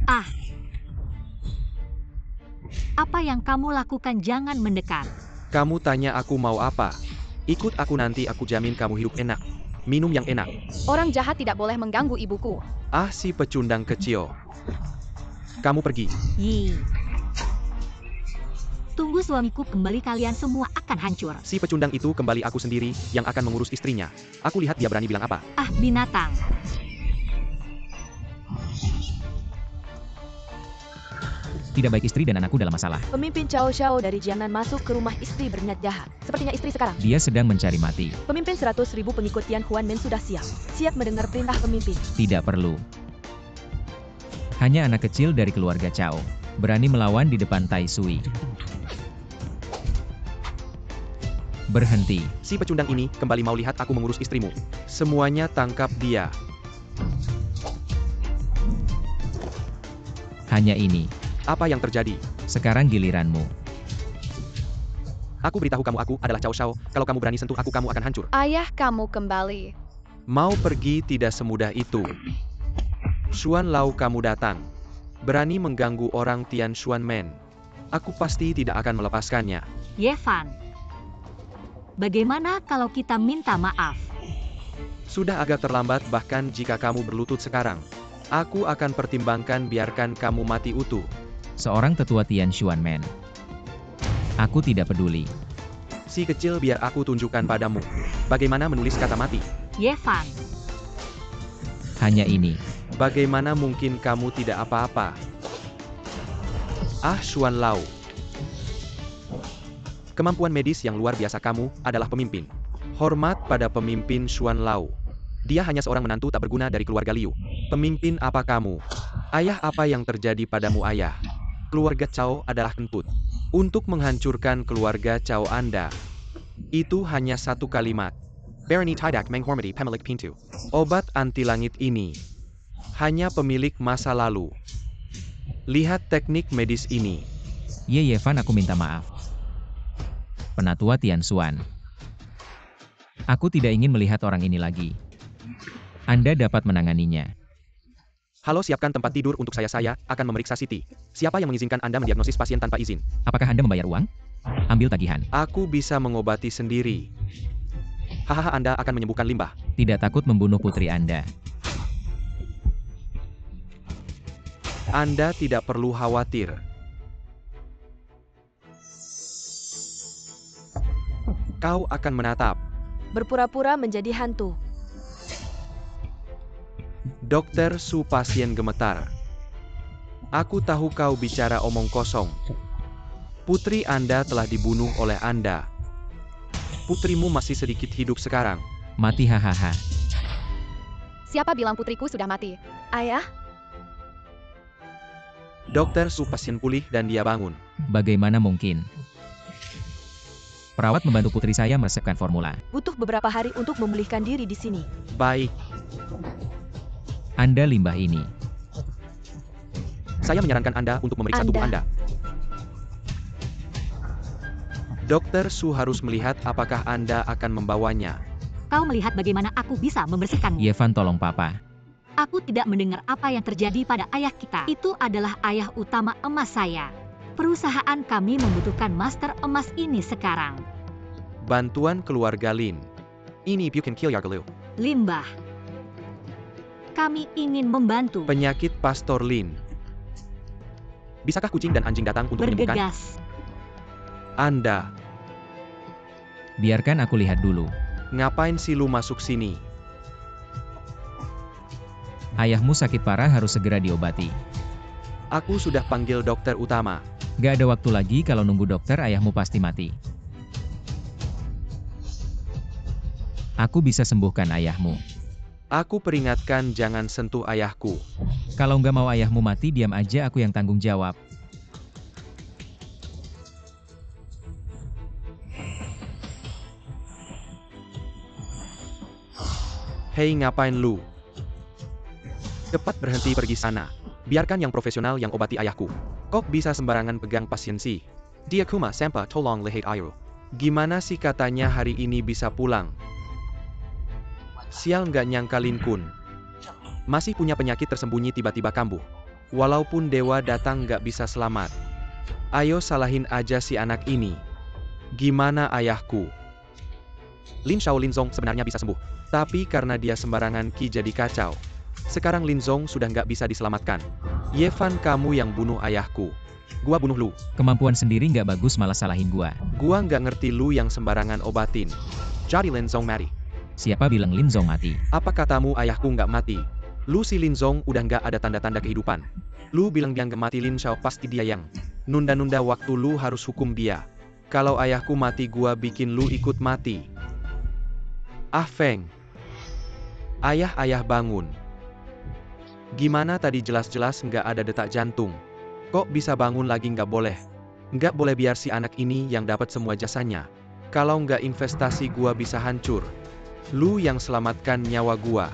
Ah, apa yang kamu lakukan? Jangan mendekat. Kamu tanya aku mau apa? Ikut aku nanti aku jamin kamu hidup enak. Minum yang enak. Orang jahat tidak boleh mengganggu ibuku. Ah si pecundang kecil. Kamu pergi. Yi. Tunggu suamiku kembali, kalian semua akan hancur. Si pecundang itu kembali aku sendiri yang akan mengurus istrinya. Aku lihat dia berani bilang apa. Ah, binatang. Tidak baik istri dan anakku dalam masalah. Pemimpin Cao Xiao dari Jiangnan masuk ke rumah istri berniat jahat. Sepertinya istri sekarang. Dia sedang mencari mati. Pemimpin 100.000 pengikut Tian Huanmen sudah siap. Siap mendengar perintah pemimpin. Tidak perlu. Hanya anak kecil dari keluarga Cao berani melawan di depan Tai Sui. Berhenti. Si pecundang ini kembali mau lihat aku mengurus istrimu. Semuanya tangkap dia. Hanya ini. Apa yang terjadi? Sekarang giliranmu. Aku beritahu kamu aku adalah Cao Xiao. Kalau kamu berani sentuh aku kamu akan hancur. Ayah kamu kembali. Mau pergi tidak semudah itu. Xuan Lao kamu datang. Berani mengganggu orang Tian Xuanmen. Aku pasti tidak akan melepaskannya. Ye Fan. Bagaimana kalau kita minta maaf? Sudah agak terlambat bahkan jika kamu berlutut sekarang. Aku akan pertimbangkan biarkan kamu mati utuh. Seorang tetua Tian Xuanmen. Aku tidak peduli. Si kecil biar aku tunjukkan padamu. Bagaimana menulis kata mati. Ye Fan. Hanya ini. Bagaimana mungkin kamu tidak apa-apa? Ah Xuan Lao. Kemampuan medis yang luar biasa kamu adalah pemimpin. Hormat pada pemimpin Xuan Lao. Dia hanya seorang menantu tak berguna dari keluarga Liu. Pemimpin apa kamu? Ayah apa yang terjadi padamu ayah? Keluarga Cao adalah kentut. Untuk menghancurkan keluarga Cao Anda. Itu hanya satu kalimat. Barony Tidak Menghormati Pemilik Pintu. Obat anti langit ini. Hanya pemilik masa lalu. Lihat teknik medis ini. Ye Fan, aku minta maaf. Penatua Tian Xuan. Aku tidak ingin melihat orang ini lagi. Anda dapat menanganinya. Halo, siapkan tempat tidur untuk saya akan memeriksa Siti. Siapa yang mengizinkan Anda mendiagnosis pasien tanpa izin? Apakah Anda membayar uang? Ambil tagihan. Aku bisa mengobati sendiri. Hahaha, Anda akan menyembuhkan limbah. Tidak takut membunuh putri Anda. Anda tidak perlu khawatir. Kau akan menatap. Berpura-pura menjadi hantu. Dokter Su, pasien gemetar. Aku tahu kau bicara omong kosong. Putri Anda telah dibunuh oleh Anda. Putrimu masih sedikit hidup sekarang. Mati, hahaha. Siapa bilang putriku sudah mati? Ayah, Dokter Su, pasien pulih dan dia bangun. Bagaimana mungkin? Perawat membantu putri saya meresepkan formula. butuh beberapa hari untuk memulihkan diri di sini. Baik, Anda limbah ini. saya menyarankan Anda untuk memeriksa tubuh Anda. Dokter Su harus melihat apakah Anda akan membawanya. Kau melihat bagaimana aku bisa membersihkanmu. Ye Fan, tolong papa. Aku tidak mendengar apa yang terjadi pada ayah kita. Itu adalah ayah utama emas saya. Perusahaan kami membutuhkan master emas ini sekarang. Bantuan keluarga Lin. Ini you can kill Yargalu. Limbah. Kami ingin membantu. Penyakit Pastor Lin. Bisakah kucing dan anjing datang untuk menyembuhkan? Bergegas. Anda, Biarkan aku lihat dulu. ngapain sih lu masuk sini? Ayahmu sakit parah, harus segera diobati. Aku sudah panggil dokter utama. Gak ada waktu lagi, kalau nunggu dokter ayahmu pasti mati. Aku bisa sembuhkan ayahmu. Aku peringatkan jangan sentuh ayahku. Kalau nggak mau ayahmu mati, diam aja, aku yang tanggung jawab. Hei, ngapain lu? Cepat berhenti pergi sana. Biarkan yang profesional yang obati ayahku. Kok bisa sembarangan pegang pasien sih? Dia kuma sampa tolong lihat ayo. Gimana sih katanya hari ini bisa pulang? Sial, nggak nyangka Lin Kun. Masih punya penyakit tersembunyi tiba-tiba kambuh. Walaupun dewa datang nggak bisa selamat. Ayo salahin aja si anak ini. Gimana ayahku? Lin Xiao Linzong sebenarnya bisa sembuh. Tapi karena dia sembarangan Qi jadi kacau. Sekarang Linzong sudah nggak bisa diselamatkan. Ye Fan, kamu yang bunuh ayahku. Gua bunuh lu. Kemampuan sendiri nggak bagus malah salahin gua. Gua nggak ngerti lu yang sembarangan obatin. Jadi Linzong mati. Siapa bilang Linzong mati? Apa katamu ayahku nggak mati? Lu si Linzong udah nggak ada tanda-tanda kehidupan. Lu bilang dia nggak mati, Lin Xiao pasti dia yang nunda-nunda waktu, lu harus hukum dia. Kalau ayahku mati gua bikin lu ikut mati. Ah Feng. Ayah bangun. Gimana tadi jelas-jelas nggak ada detak jantung. Kok bisa bangun lagi? Nggak boleh. Nggak boleh, biar si anak ini yang dapat semua jasanya. Kalau nggak investasi gua bisa hancur. Lu yang selamatkan nyawa gua.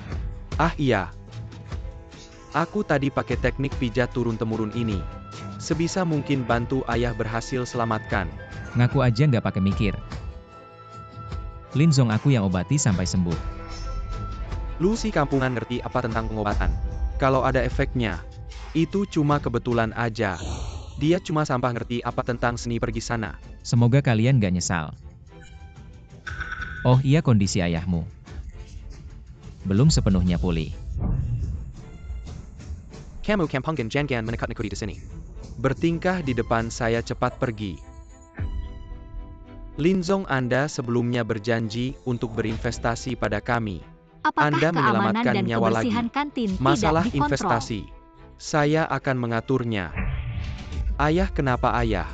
Ah iya. Aku tadi pakai teknik pijat turun-temurun ini. Sebisa mungkin bantu ayah berhasil selamatkan. Ngaku aja nggak pakai mikir. Linzong aku yang obati sampai sembuh. Lu si kampungan ngerti apa tentang pengobatan? Kalau ada efeknya, itu cuma kebetulan aja. Dia cuma sampah, ngerti apa tentang seni pergi sana. Semoga kalian gak nyesal. Oh iya, kondisi ayahmu belum sepenuhnya pulih. Kamu kampungan jangan menekut-nekuti di sini. Bertingkah di depan saya, cepat pergi. Linzong, Anda sebelumnya berjanji untuk berinvestasi pada kami. Apakah Anda keamanan menyelamatkan dan nyawa kebersihan lagi. kantin Masalah tidak dikontrol? investasi, saya akan mengaturnya. Ayah, kenapa ayah?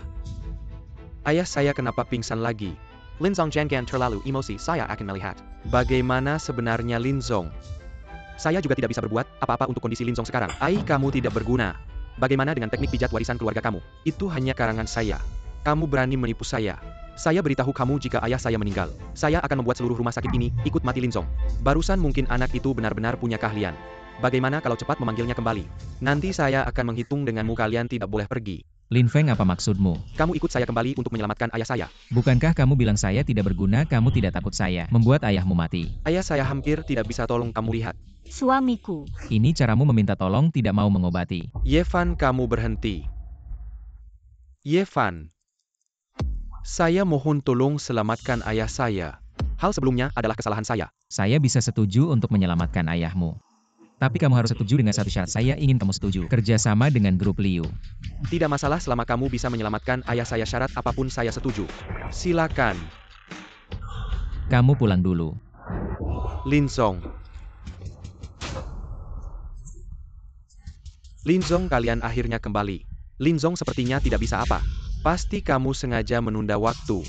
Ayah saya kenapa pingsan lagi? Linzong, jangan terlalu emosi, saya akan melihat. Bagaimana sebenarnya Linzong? Saya juga tidak bisa berbuat apa-apa untuk kondisi Linzong sekarang. Kamu tidak berguna. Bagaimana dengan teknik pijat warisan keluarga kamu? Itu hanya karangan saya. Kamu berani menipu saya. Saya beritahu kamu, jika ayah saya meninggal, saya akan membuat seluruh rumah sakit ini ikut mati Linzong. Barusan mungkin anak itu benar-benar punya keahlian. Bagaimana kalau cepat memanggilnya kembali? Nanti saya akan menghitung denganmu, kalian tidak boleh pergi. Lin Feng, apa maksudmu? Kamu ikut saya kembali untuk menyelamatkan ayah saya. Bukankah kamu bilang saya tidak berguna? Kamu tidak takut saya membuat ayahmu mati? Ayah saya hampir tidak bisa, tolong kamu lihat. Suamiku. Ini caramu meminta tolong, tidak mau mengobati. Ye Fan, kamu berhenti. Ye Fan. Saya mohon tolong selamatkan ayah saya. Hal sebelumnya adalah kesalahan saya. Saya bisa setuju untuk menyelamatkan ayahmu. Tapi kamu harus setuju dengan satu syarat. Saya ingin kamu setuju kerjasama dengan grup Liu. Tidak masalah selama kamu bisa menyelamatkan ayah saya, syarat apapun saya setuju. Silakan. Kamu pulang dulu. Linzong. Linzong, kalian akhirnya kembali. Linzong sepertinya tidak bisa apa. Pasti kamu sengaja menunda waktu.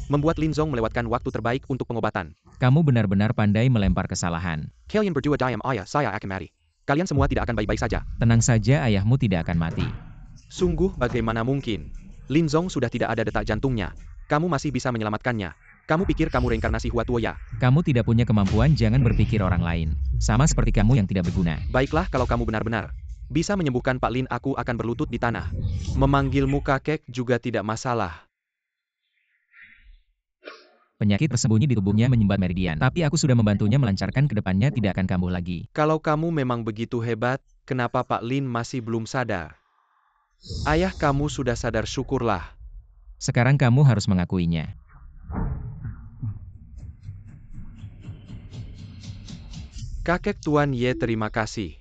Membuat Linzong melewatkan waktu terbaik untuk pengobatan. Kamu benar-benar pandai melempar kesalahan. Kalian berdua diam, ayah saya akan mati. Kalian semua tidak akan baik-baik saja. Tenang saja, ayahmu tidak akan mati. Sungguh, bagaimana mungkin? Linzong sudah tidak ada detak jantungnya. Kamu masih bisa menyelamatkannya. Kamu pikir kamu reinkarnasi Hua Tuo ya? Kamu tidak punya kemampuan, jangan berpikir orang lain. Sama seperti kamu yang tidak berguna. Baiklah, kalau kamu benar-benar bisa menyembuhkan Pak Lin, aku akan berlutut di tanah. Memanggilmu kakek juga tidak masalah. Penyakit tersembunyi di tubuhnya menyumbat meridian. Tapi aku sudah membantunya melancarkan ke depannya, tidak akan kambuh lagi. Kalau kamu memang begitu hebat, kenapa Pak Lin masih belum sadar? Ayah kamu sudah sadar, syukurlah. Sekarang kamu harus mengakuinya. Kakek Tuan Ye, terima kasih.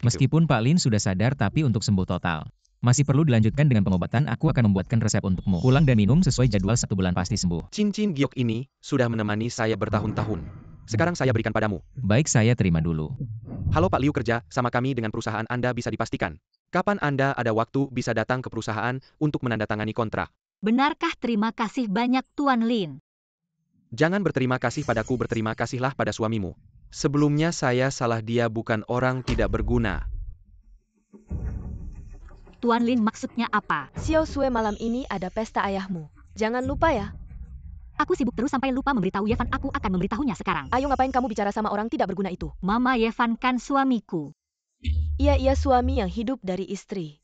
Meskipun Pak Lin sudah sadar, tapi untuk sembuh total masih perlu dilanjutkan dengan pengobatan. Aku akan membuatkan resep untukmu. Pulang dan minum sesuai jadwal, 1 bulan pasti sembuh. Cincin giok ini sudah menemani saya bertahun-tahun. Sekarang saya berikan padamu. Baik, saya terima dulu. Halo Pak Liu, kerja sama kami dengan perusahaan Anda bisa dipastikan. Kapan Anda ada waktu bisa datang ke perusahaan untuk menandatangani kontrak? Benarkah? Terima kasih banyak Tuan Lin. Jangan berterima kasih padaku, berterima kasihlah pada suamimu. Sebelumnya saya salah, dia bukan orang tidak berguna. Tuan Lin, maksudnya apa? Xiao Sue, malam ini ada pesta ayahmu. Jangan lupa ya. Aku sibuk terus sampai lupa memberitahu Yevan. Aku akan memberitahunya sekarang. Ayo, ngapain kamu bicara sama orang tidak berguna itu? Mama Yevan kan suamiku. Iya, suami yang hidup dari istri.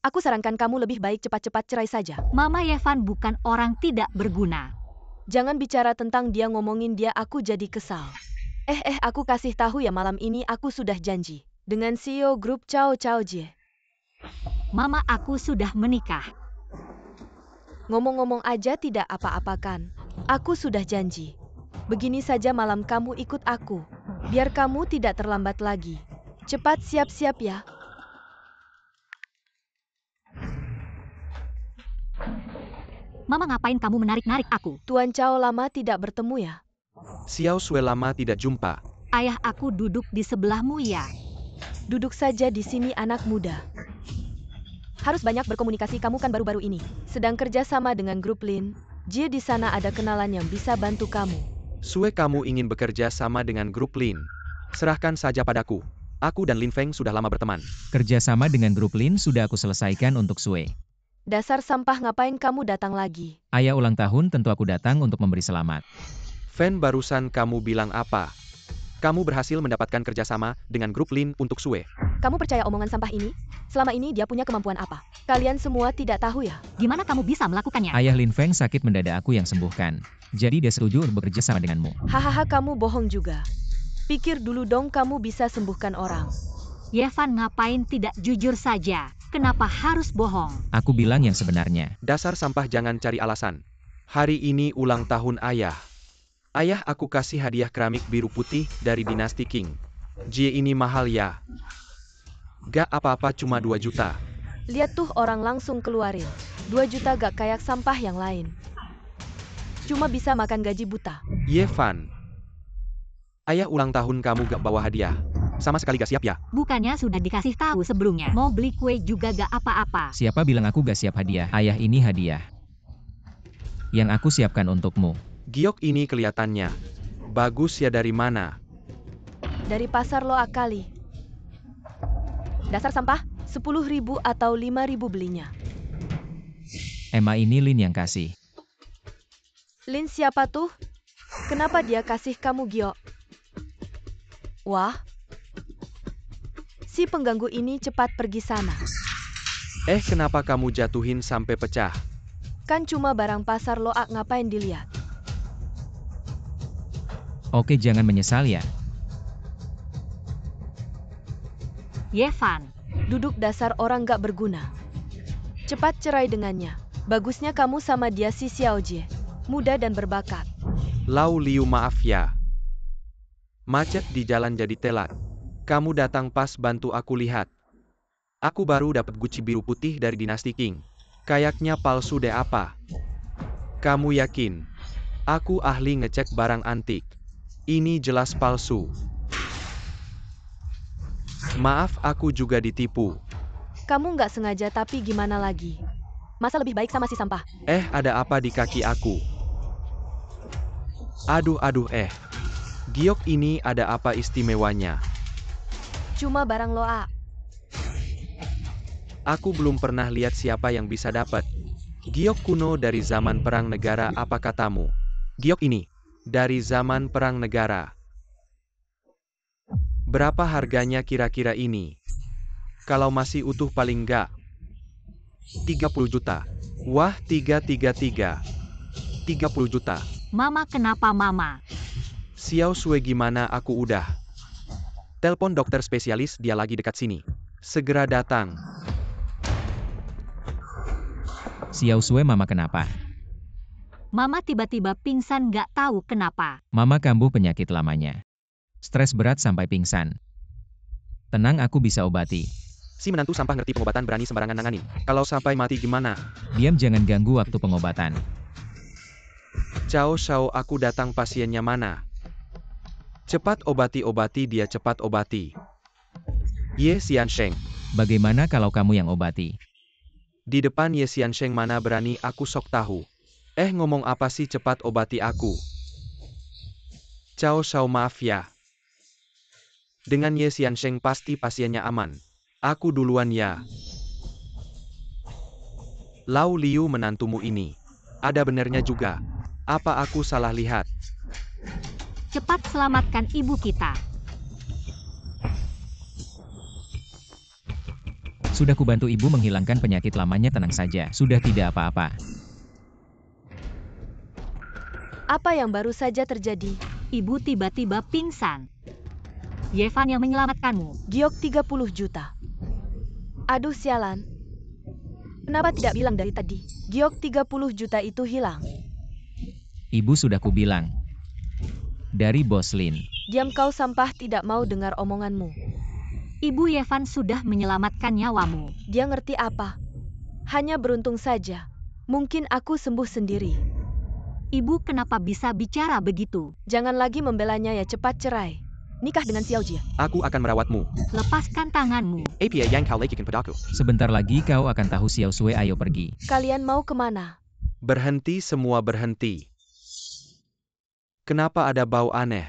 Aku sarankan kamu lebih baik cepat-cepat cerai saja. Mama Yevan bukan orang tidak berguna. Jangan bicara tentang dia, ngomongin dia aku jadi kesal. Aku kasih tahu ya, malam ini aku sudah janji. dengan CEO grup Cao Cao Jie. Mama aku sudah menikah. Ngomong-ngomong aja tidak apa-apakan. Aku sudah janji. Begini saja malam kamu ikut aku. Biar kamu tidak terlambat lagi. Cepat siap-siap ya. Mama, ngapain kamu menarik-narik aku? Tuan Cao lama tidak bertemu ya. Xiao Sui lama tidak jumpa. Ayah aku duduk di sebelahmu ya. Duduk saja di sini anak muda. Harus banyak berkomunikasi, kamu kan baru-baru ini sedang kerja sama dengan grup Lin. Jie di sana ada kenalan yang bisa bantu kamu. Sue, kamu ingin bekerja sama dengan grup Lin? Serahkan saja padaku. Aku dan Lin Feng sudah lama berteman. Kerjasama dengan grup Lin sudah aku selesaikan untuk Sue. Dasar sampah, ngapain kamu datang lagi? Ayah ulang tahun, tentu aku datang untuk memberi selamat. Fan, barusan kamu bilang apa? Kamu berhasil mendapatkan kerjasama dengan grup Lin untuk Sue. Kamu percaya omongan sampah ini? Selama ini dia punya kemampuan apa? Kalian semua tidak tahu ya? Gimana kamu bisa melakukannya? Ayah Lin Feng sakit mendadak, aku yang sembuhkan. Jadi dia setuju untuk bekerja sama denganmu. Hahaha, kamu bohong juga. Pikir dulu dong, kamu bisa sembuhkan orang. Yevan, ngapain tidak jujur saja? Kenapa harus bohong? Aku bilang yang sebenarnya. Dasar sampah, jangan cari alasan. Hari ini ulang tahun ayah. Ayah aku kasih hadiah keramik biru putih dari dinasti Qing. Jie ini mahal ya. Gak apa-apa, cuma 2 juta. Lihat tuh, orang langsung keluarin. 2 juta gak kayak sampah yang lain. Cuma bisa makan gaji buta. Yevan. Ayah ulang tahun kamu gak bawa hadiah. Sama sekali gak siap ya? Bukannya sudah dikasih tahu sebelumnya? Mau beli kue juga gak apa-apa. Siapa bilang aku gak siap hadiah? Ayah, ini hadiah yang aku siapkan untukmu. Giok ini kelihatannya bagus ya. Dari mana? Dari pasar lo akali. Dasar sampah, 10.000 atau 5.000 belinya. Emma, ini Lin yang kasih. Lin siapa tuh? Kenapa dia kasih kamu, Giok? Wah. Si pengganggu ini cepat pergi sana. Kenapa kamu jatuhin sampai pecah? Kan cuma barang pasar lo, ngapain dilihat? Oke, jangan menyesal ya. Yevan, Duduk dasar orang gak berguna. Cepat cerai dengannya. Bagusnya kamu sama dia, si Xiao Jie. Muda dan berbakat. Lau Liu, maaf ya. Macet di jalan jadi telat. Kamu datang pas bantu aku lihat. Aku baru dapat guci biru putih dari dinasti Qing. Kayaknya palsu deh. Apa? Kamu yakin? Aku ahli ngecek barang antik. Ini jelas palsu. Maaf, aku juga ditipu. Kamu nggak sengaja, tapi gimana lagi? Masa lebih baik sama si sampah? Ada apa di kaki aku? Aduh, Giok ini ada apa istimewanya? Cuma barang lo, Aku belum pernah lihat siapa yang bisa dapat giok kuno dari zaman perang negara. Apa katamu? Giok ini dari zaman perang negara. Berapa harganya kira-kira ini? Kalau masih utuh paling enggak 30 juta. Wah, 30 juta. Mama, kenapa Mama? Xiao Sui, gimana? Aku udah telepon dokter spesialis, dia lagi dekat sini. Segera datang. Xiao Sui, Mama kenapa? Mama tiba-tiba pingsan, gak tahu kenapa. Mama kambuh penyakit lamanya. Stres berat sampai pingsan. Tenang, aku bisa obati. Si menantu sampah ngerti pengobatan, berani sembarangan nangani. Kalau sampai mati gimana? Diam, jangan ganggu waktu pengobatan. Cao Shao, aku datang, pasiennya mana? Cepat obati dia, cepat obati. Ye Xiansheng. Bagaimana kalau kamu yang obati? Di depan Ye Xiansheng mana berani, aku sok tahu. Ngomong apa sih, cepat obati aku. Cao Shao, maaf ya. Dengan Ye Xiansheng pasti pasiennya aman. Aku duluan ya. Lau Liu, menantumu ini ada benernya juga. Apa aku salah lihat? Cepat selamatkan ibu kita. Sudah kubantu ibu menghilangkan penyakit lamanya, tenang saja. Sudah tidak apa-apa. Apa yang baru saja terjadi? Ibu tiba-tiba pingsan. Yevan yang menyelamatkanmu. Giok 30 juta. Aduh sialan. Kenapa tidak bilang dari tadi? Giok 30 juta itu hilang. Ibu sudah kubilang. Dari Bos Lin. Diam kau sampah, tidak mau dengar omonganmu. Ibu Yevan sudah menyelamatkan nyawamu. Dia ngerti apa? Hanya beruntung saja. Mungkin aku sembuh sendiri. Ibu kenapa bisa bicara begitu? Jangan lagi membelanya ya, cepat cerai. Nikah dengan Xiao Jie. Aku akan merawatmu. Lepaskan tanganmu. Apa yang kau lakukan padaku? Sebentar lagi kau akan tahu Xiao Sui, ayo pergi. Kalian mau kemana? Berhenti, semua berhenti. Kenapa ada bau aneh?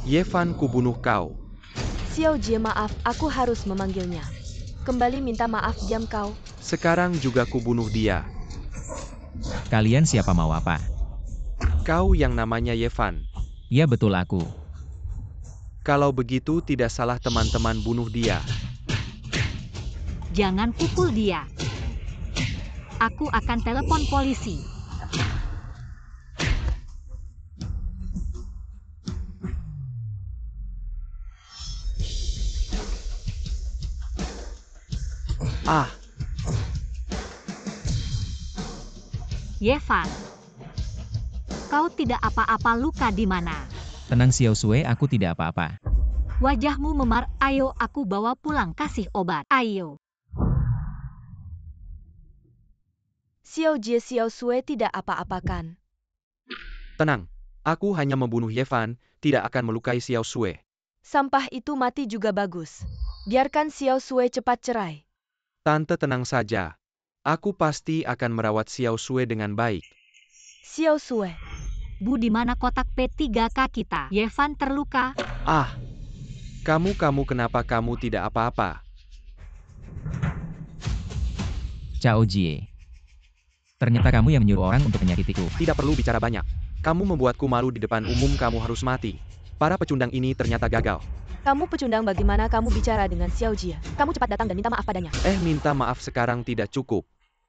Yevan, kubunuh kau. Xiao Jie, maaf, aku harus memanggilnya. Kembali minta maaf, diam kau. Sekarang juga kubunuh dia. Kalian siapa mau apa? Kau yang namanya Yevan. Ya betul aku. Kalau begitu tidak salah teman-teman bunuh dia. Jangan pukul dia. Aku akan telepon polisi. Ah, Yevan. Kau tidak apa-apa, luka di mana? Tenang Xiao Sui, aku tidak apa-apa. Wajahmu memar, ayo aku bawa pulang kasih obat. Ayo. Xiao Jie, Xiao Sui tidak apa-apakan. tenang. Aku hanya membunuh Yevan, tidak akan melukai Xiao Sui. Sampah itu mati juga bagus. Biarkan Xiao Sui cepat cerai. Tante tenang saja. Aku pasti akan merawat Xiao Sui dengan baik. Xiao Sui. Bu, di mana kotak P3K kita? Yevan terluka. Ah, kamu kenapa kamu tidak apa-apa? Cao Jie. Ternyata kamu yang menyuruh orang untuk menyakitiku. Tidak perlu bicara banyak. Kamu membuatku malu di depan umum, kamu harus mati. Para pecundang ini ternyata gagal. Kamu pecundang, bagaimana kamu bicara dengan Xiao Jie? Kamu cepat datang dan minta maaf padanya. Minta maaf sekarang tidak cukup.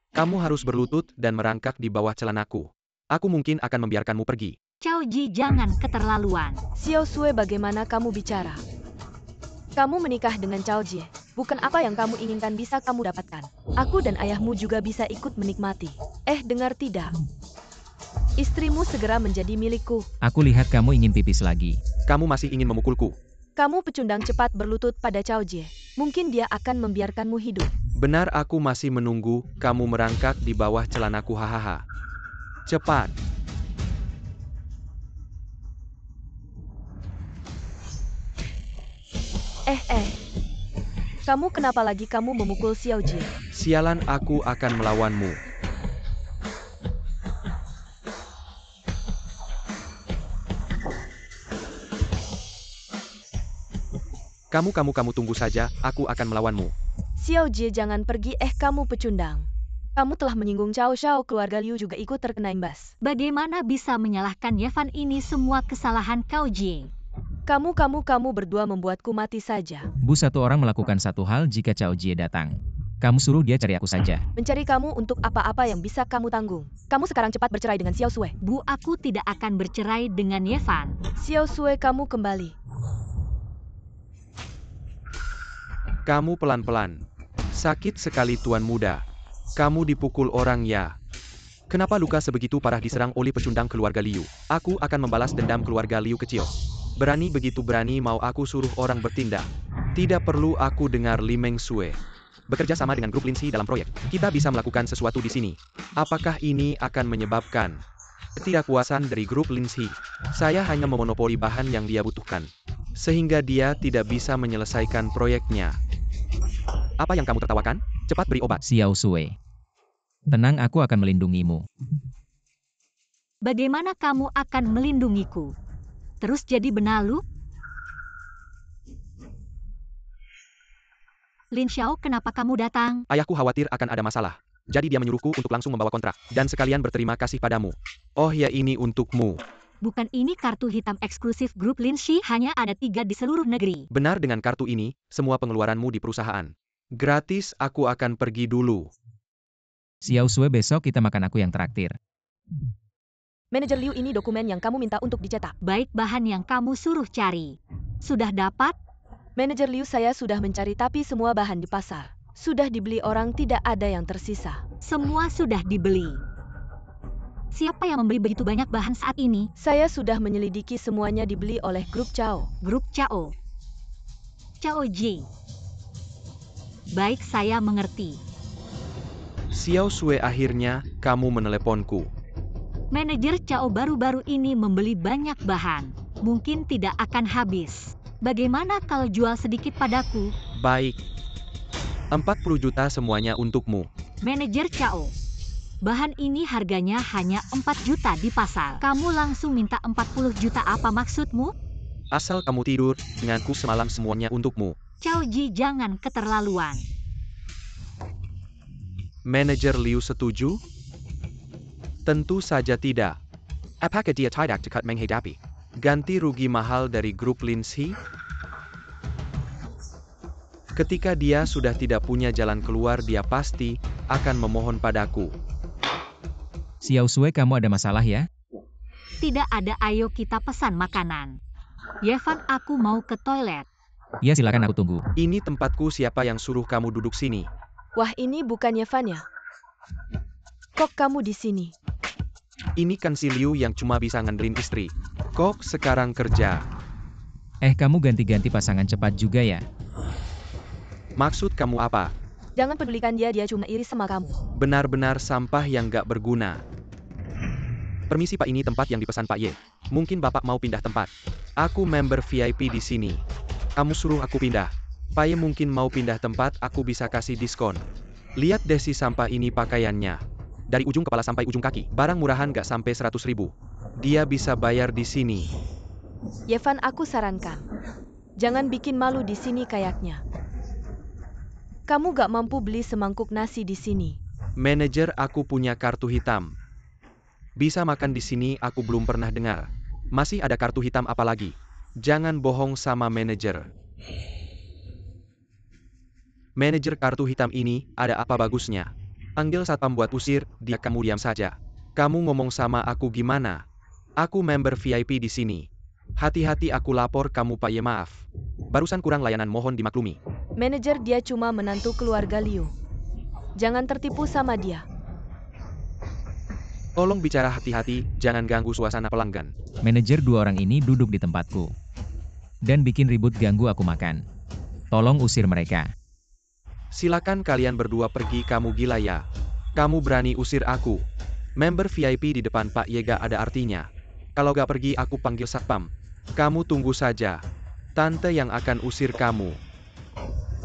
Kamu harus berlutut dan merangkak di bawah celanaku. Aku mungkin akan membiarkanmu pergi. Cao Ji, jangan keterlaluan. Xiao Sui, bagaimana kamu bicara? Kamu menikah dengan Cao Jie. Bukan apa yang kamu inginkan bisa kamu dapatkan. Aku dan ayahmu juga bisa ikut menikmati. Dengar tidak? Istrimu segera menjadi milikku. Aku lihat kamu ingin pipis lagi. Kamu masih ingin memukulku. Kamu pecundang, cepat berlutut pada Cao Jie. Mungkin dia akan membiarkanmu hidup. Benar, aku masih menunggu kamu merangkak di bawah celanaku, hahaha. Cepat. Kamu kenapa lagi kamu memukul Xiao Jie? Sialan, aku akan melawanmu. Kamu tunggu saja, aku akan melawanmu. Xiao Jie, jangan pergi, kamu pecundang. Kamu telah menyinggung Cao Shao, keluarga Liu juga ikut terkena imbas. Bagaimana bisa menyalahkan Yevan, ini semua kesalahan Cao Jie. Kamu berdua membuatku mati saja. Bu, satu orang melakukan satu hal jika Cao Jie datang. Kamu suruh dia cari aku saja. Mencari kamu untuk apa-apa yang bisa kamu tanggung. Kamu sekarang cepat bercerai dengan Xiao Sui. Bu, aku tidak akan bercerai dengan Yevan. Xiao Sui, kamu kembali. Kamu pelan-pelan. Sakit sekali, tuan muda. Kamu dipukul orang ya. Kenapa luka sebegitu parah diserang oleh pecundang keluarga Liu? Aku akan membalas dendam keluarga Liu kecil. Berani begitu berani mau aku suruh orang bertindak. Tidak perlu aku dengar Li Meng Sui. Bekerja sama dengan grup Lin Xi dalam proyek. Kita bisa melakukan sesuatu di sini. Apakah ini akan menyebabkan ketidakpuasan dari grup Lin Xi? Saya hanya memonopoli bahan yang dia butuhkan. Sehingga dia tidak bisa menyelesaikan proyeknya. Apa yang kamu tertawakan? Cepat beri obat. Xiao Sui. Tenang, aku akan melindungimu. Bagaimana kamu akan melindungiku? Terus jadi benalu? Lin Xiao, kenapa kamu datang? Ayahku khawatir akan ada masalah. Jadi dia menyuruhku untuk langsung membawa kontrak. Dan sekalian berterima kasih padamu. Oh ya, ini untukmu. Bukan ini kartu hitam eksklusif grup Lin Xi, hanya ada 3 di seluruh negeri. Benar, dengan kartu ini, semua pengeluaranmu di perusahaan gratis. Aku akan pergi dulu. Xiao Sui, besok kita makan, aku yang traktir. Manajer Liu, ini dokumen yang kamu minta untuk dicetak. Baik, bahan yang kamu suruh cari. Sudah dapat? Manajer Liu, saya sudah mencari tapi semua bahan di pasar sudah dibeli orang, tidak ada yang tersisa. Semua sudah dibeli. Siapa yang membeli begitu banyak bahan saat ini? Saya sudah menyelidiki, semuanya dibeli oleh grup Chao. Grup Chao. Chao Ji. Baik, saya mengerti. Xiao Sui, akhirnya kamu meneleponku. Manajer Chao baru-baru ini membeli banyak bahan. Mungkin tidak akan habis. Bagaimana kalau jual sedikit padaku? Baik. 40 juta semuanya untukmu. Manajer Chao. Bahan ini harganya hanya 4 juta di pasar. Kamu langsung minta 40 juta, apa maksudmu? Asal kamu tidur denganku semalam, semuanya untukmu. Chao Ji, jangan keterlaluan. Manajer Liu setuju? Tentu saja tidak. Apakah dia tidak dapat menghadapi ganti rugi mahal dari grup Linsi? Ketika dia sudah tidak punya jalan keluar, dia pasti akan memohon padaku. Xiao Sui, kamu ada masalah ya? Tidak ada, ayo kita pesan makanan. Yevan, aku mau ke toilet. Ya silakan, aku tunggu. Ini tempatku, siapa yang suruh kamu duduk sini? Wah, ini bukan Yevan ya? Kok kamu di sini? Ini kan si Liu yang cuma bisa ngandelin istri. Kok sekarang kerja? Kamu ganti-ganti pasangan cepat juga ya? Maksud kamu apa? Jangan pedulikan dia cuma iri sama kamu. Benar-benar sampah yang gak berguna. Permisi Pak, ini tempat yang dipesan Pak Ye. Mungkin Bapak mau pindah tempat. Aku member VIP di sini. Kamu suruh aku pindah. Pak Ye mungkin mau pindah tempat, aku bisa kasih diskon. Lihat deh si sampah ini pakaiannya. Dari ujung kepala sampai ujung kaki, barang murahan gak sampai 100 ribu. Dia bisa bayar di sini. Yevan, aku sarankan. Jangan bikin malu di sini kayaknya. Kamu gak mampu beli semangkuk nasi di sini. Manajer, aku punya kartu hitam. Bisa makan di sini, aku belum pernah dengar. Masih ada kartu hitam apa lagi? Jangan bohong sama manajer. Manajer, kartu hitam ini, ada apa bagusnya? Panggil satpam buat usir, dia. Kamu diam saja. Kamu ngomong sama aku gimana? Aku member VIP di sini. Hati-hati, aku lapor kamu Pak Ye, maaf. Barusan kurang layanan, mohon dimaklumi. Manajer, dia cuma menantu keluarga Liu. Jangan tertipu sama dia. Tolong bicara hati-hati, jangan ganggu suasana pelanggan. Manajer, dua orang ini duduk di tempatku. Dan bikin ribut, ganggu aku makan. Tolong usir mereka. Silakan kalian berdua pergi, kamu gila ya? Kamu berani usir aku? Member VIP di depan Pak Ye gak ada artinya. Kalau gak pergi, aku panggil satpam. Kamu tunggu saja. Tante yang akan usir kamu.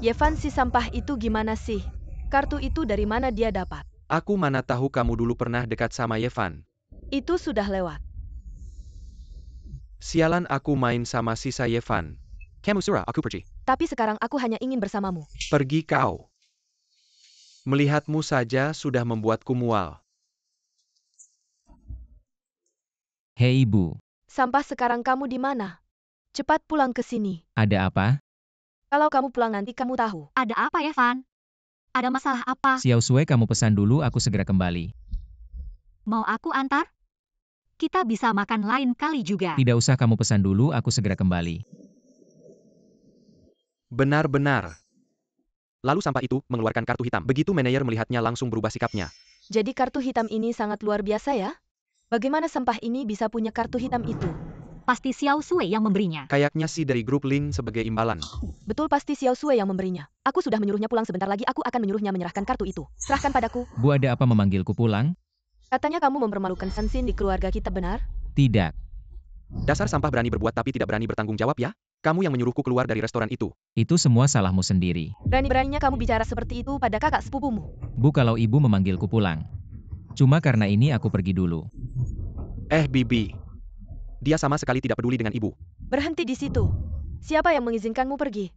Yevan, si sampah itu gimana sih? Kartu itu dari mana dia dapat? Aku mana tahu kamu dulu pernah dekat sama Yevan. Itu sudah lewat. Sialan, aku main sama sisa Yevan. Kamu suruh aku pergi. Tapi sekarang aku hanya ingin bersamamu. Pergi kau. Melihatmu saja sudah membuatku mual. Hei ibu, Sampah, sekarang kamu di mana? Cepat pulang ke sini. ada apa? Kalau kamu pulang nanti kamu tahu. Ada apa, Yevan? Ada masalah apa? Xiao Sui, kamu pesan dulu, aku segera kembali. Mau aku antar? Kita bisa makan lain kali juga. Tidak usah, kamu pesan dulu, aku segera kembali. Benar-benar. Lalu sampah itu mengeluarkan kartu hitam. Begitu manajer melihatnya, langsung berubah sikapnya. Jadi kartu hitam ini sangat luar biasa ya? Bagaimana sampah ini bisa punya kartu hitam itu? Pasti Xiao Sui yang memberinya. Kayaknya sih dari grup Lin sebagai imbalan. Betul, pasti Xiao Sui yang memberinya. Aku sudah menyuruhnya pulang, sebentar lagi aku akan menyuruhnya menyerahkan kartu itu. Serahkan padaku. Bu, ada apa memanggilku pulang? Katanya kamu mempermalukan Sansin di keluarga kita, benar? Tidak. Dasar sampah, berani berbuat tapi tidak berani bertanggung jawab ya? Kamu yang menyuruhku keluar dari restoran itu. Itu semua salahmu sendiri. Berani-beraninya kamu bicara seperti itu pada kakak sepupumu. Bu, kalau ibu memanggilku pulang. Cuma karena ini aku pergi dulu. Bibi. Dia sama sekali tidak peduli dengan ibu. Berhenti di situ. Siapa yang mengizinkanmu pergi?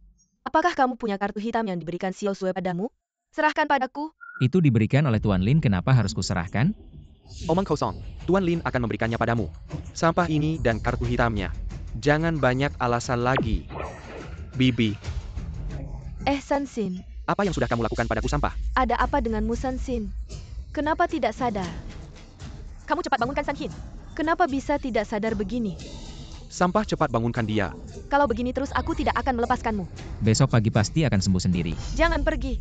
Apakah kamu punya kartu hitam yang diberikan Xiao Sui padamu? Serahkan padaku. Itu diberikan oleh Tuan Lin, kenapa harus kuserahkan? Omong kosong. Tuan Lin akan memberikannya padamu. Sampah ini dan kartu hitamnya. Jangan banyak alasan lagi. Bibi. Sansin, Apa yang sudah kamu lakukan padaku, sampah? ada apa denganmu, Sansin? Kenapa tidak sadar? Kamu cepat bangunkan Sanhin. Kenapa bisa tidak sadar begini? Sampah, cepat bangunkan dia. Kalau begini terus aku tidak akan melepaskanmu. Besok pagi pasti akan sembuh sendiri. Jangan pergi.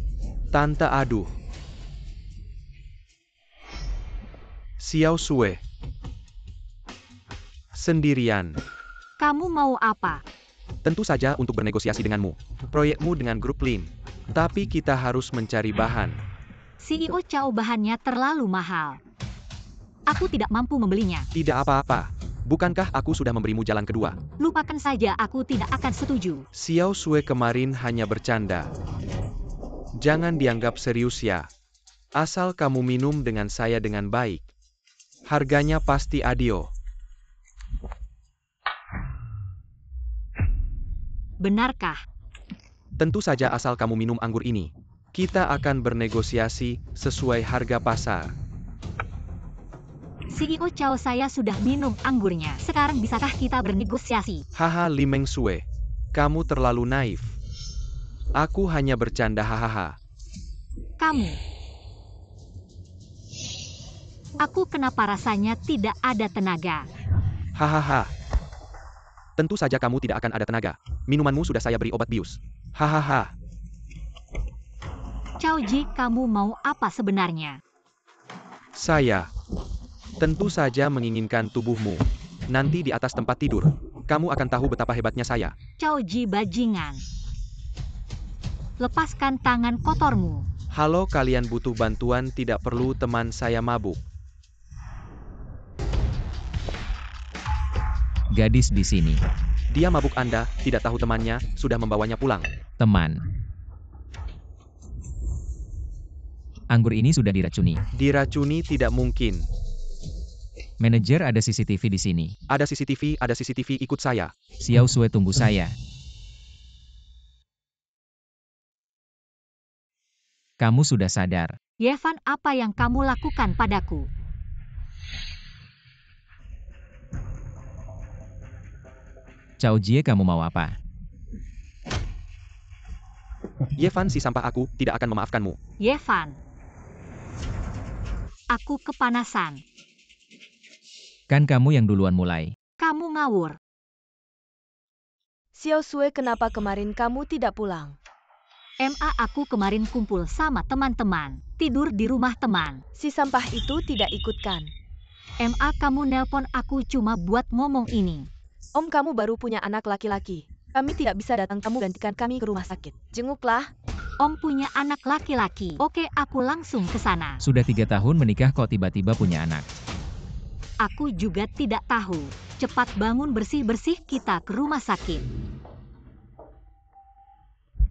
Tante, aduh. Xiao Sue. Sendirian. Kamu mau apa? Tentu saja untuk bernegosiasi denganmu. Proyekmu dengan grup Lin. Tapi kita harus mencari bahan. CEO Cao bahannya terlalu mahal. Aku tidak mampu membelinya. Tidak apa-apa. Bukankah aku sudah memberimu jalan kedua? Lupakan saja, aku tidak akan setuju. Xiao Sue kemarin hanya bercanda. Jangan dianggap serius ya. Asal kamu minum dengan saya dengan baik. Harganya pasti adil. Benarkah? Tentu saja asal kamu minum anggur ini. Kita akan bernegosiasi sesuai harga pasar. CEO Cao, saya sudah minum anggurnya. Sekarang bisakah kita bernegosiasi? Haha, Li Meng Sue. Kamu terlalu naif. Aku hanya bercanda, hahaha. Kamu. Aku kenapa rasanya tidak ada tenaga? Hahaha. Tentu saja kamu tidak akan ada tenaga. Minumanmu sudah saya beri obat bius. Hahaha. Cao Ji, kamu mau apa sebenarnya? Saya tentu saja menginginkan tubuhmu. Nanti di atas tempat tidur, kamu akan tahu betapa hebatnya saya. Cao Ji bajingan. Lepaskan tangan kotormu. Halo, kalian butuh bantuan? Tidak perlu, teman saya mabuk. Gadis di sini. Dia mabuk, Anda tidak tahu temannya sudah membawanya pulang. Teman. Anggur ini sudah diracuni. Diracuni tidak mungkin. Manajer, ada CCTV di sini. Ada CCTV, ikut saya. Xiao Sue, tunggu saya. Kamu sudah sadar. Yevan, apa yang kamu lakukan padaku? Cao Jie, kamu mau apa? Yevan, si sampah, aku tidak akan memaafkanmu. Yevan. Aku kepanasan. Kan kamu yang duluan mulai. Kamu ngawur. Xiao Sue, kenapa kemarin kamu tidak pulang? Aku kemarin kumpul sama teman-teman. Tidur di rumah teman. Si sampah itu tidak ikutkan. Kamu nelpon aku cuma buat ngomong ini. Om, kamu baru punya anak laki-laki. Kami tidak bisa datang, kamu gantikan kami ke rumah sakit. Jenguklah. Om punya anak laki-laki. Oke, aku langsung ke sana. Sudah 3 tahun menikah kok tiba-tiba punya anak. Aku juga tidak tahu. Cepat bangun, bersih-bersih, kita ke rumah sakit.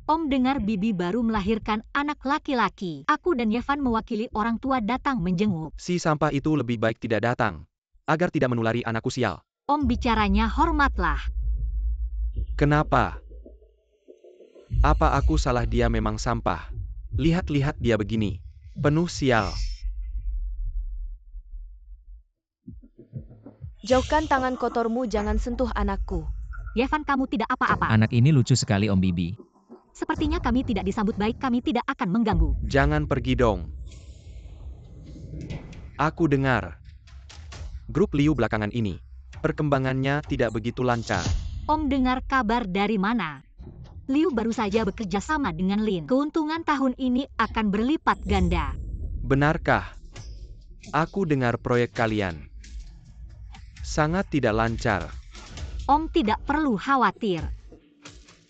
Om dengar Bibi baru melahirkan anak laki-laki. Aku dan Yevan mewakili orang tua datang menjenguk. Si sampah itu lebih baik tidak datang. Agar tidak menulari anakku, sial. Om bicaranya hormatlah. Kenapa? Apa aku salah? Dia memang sampah. Lihat-lihat dia begini. Penuh sial. Jauhkan tangan kotormu, jangan sentuh anakku. Yevan, kamu tidak apa-apa. Anak ini lucu sekali, Om Bibi. Sepertinya kami tidak disambut baik, kami tidak akan mengganggu. Jangan pergi dong. Aku dengar. Grup Liu belakangan ini. Perkembangannya tidak begitu lancar. Om dengar kabar dari mana? Liu baru saja bekerja sama dengan Lin. Keuntungan tahun ini akan berlipat ganda. Benarkah? Aku dengar proyek kalian sangat tidak lancar. Om tidak perlu khawatir.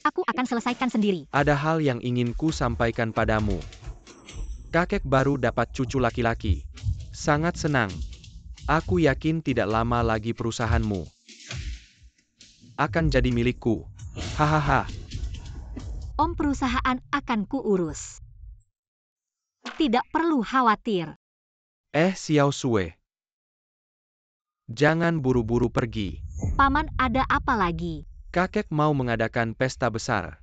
Aku akan selesaikan sendiri. Ada hal yang ingin ku sampaikan padamu. Kakek baru dapat cucu laki-laki. Sangat senang. Aku yakin tidak lama lagi perusahaanmu akan jadi milikku. Hahaha. Om, perusahaan akan kuurus. Tidak perlu khawatir. Xiao Sue. Jangan buru-buru pergi. Paman, ada apa lagi? Kakek mau mengadakan pesta besar.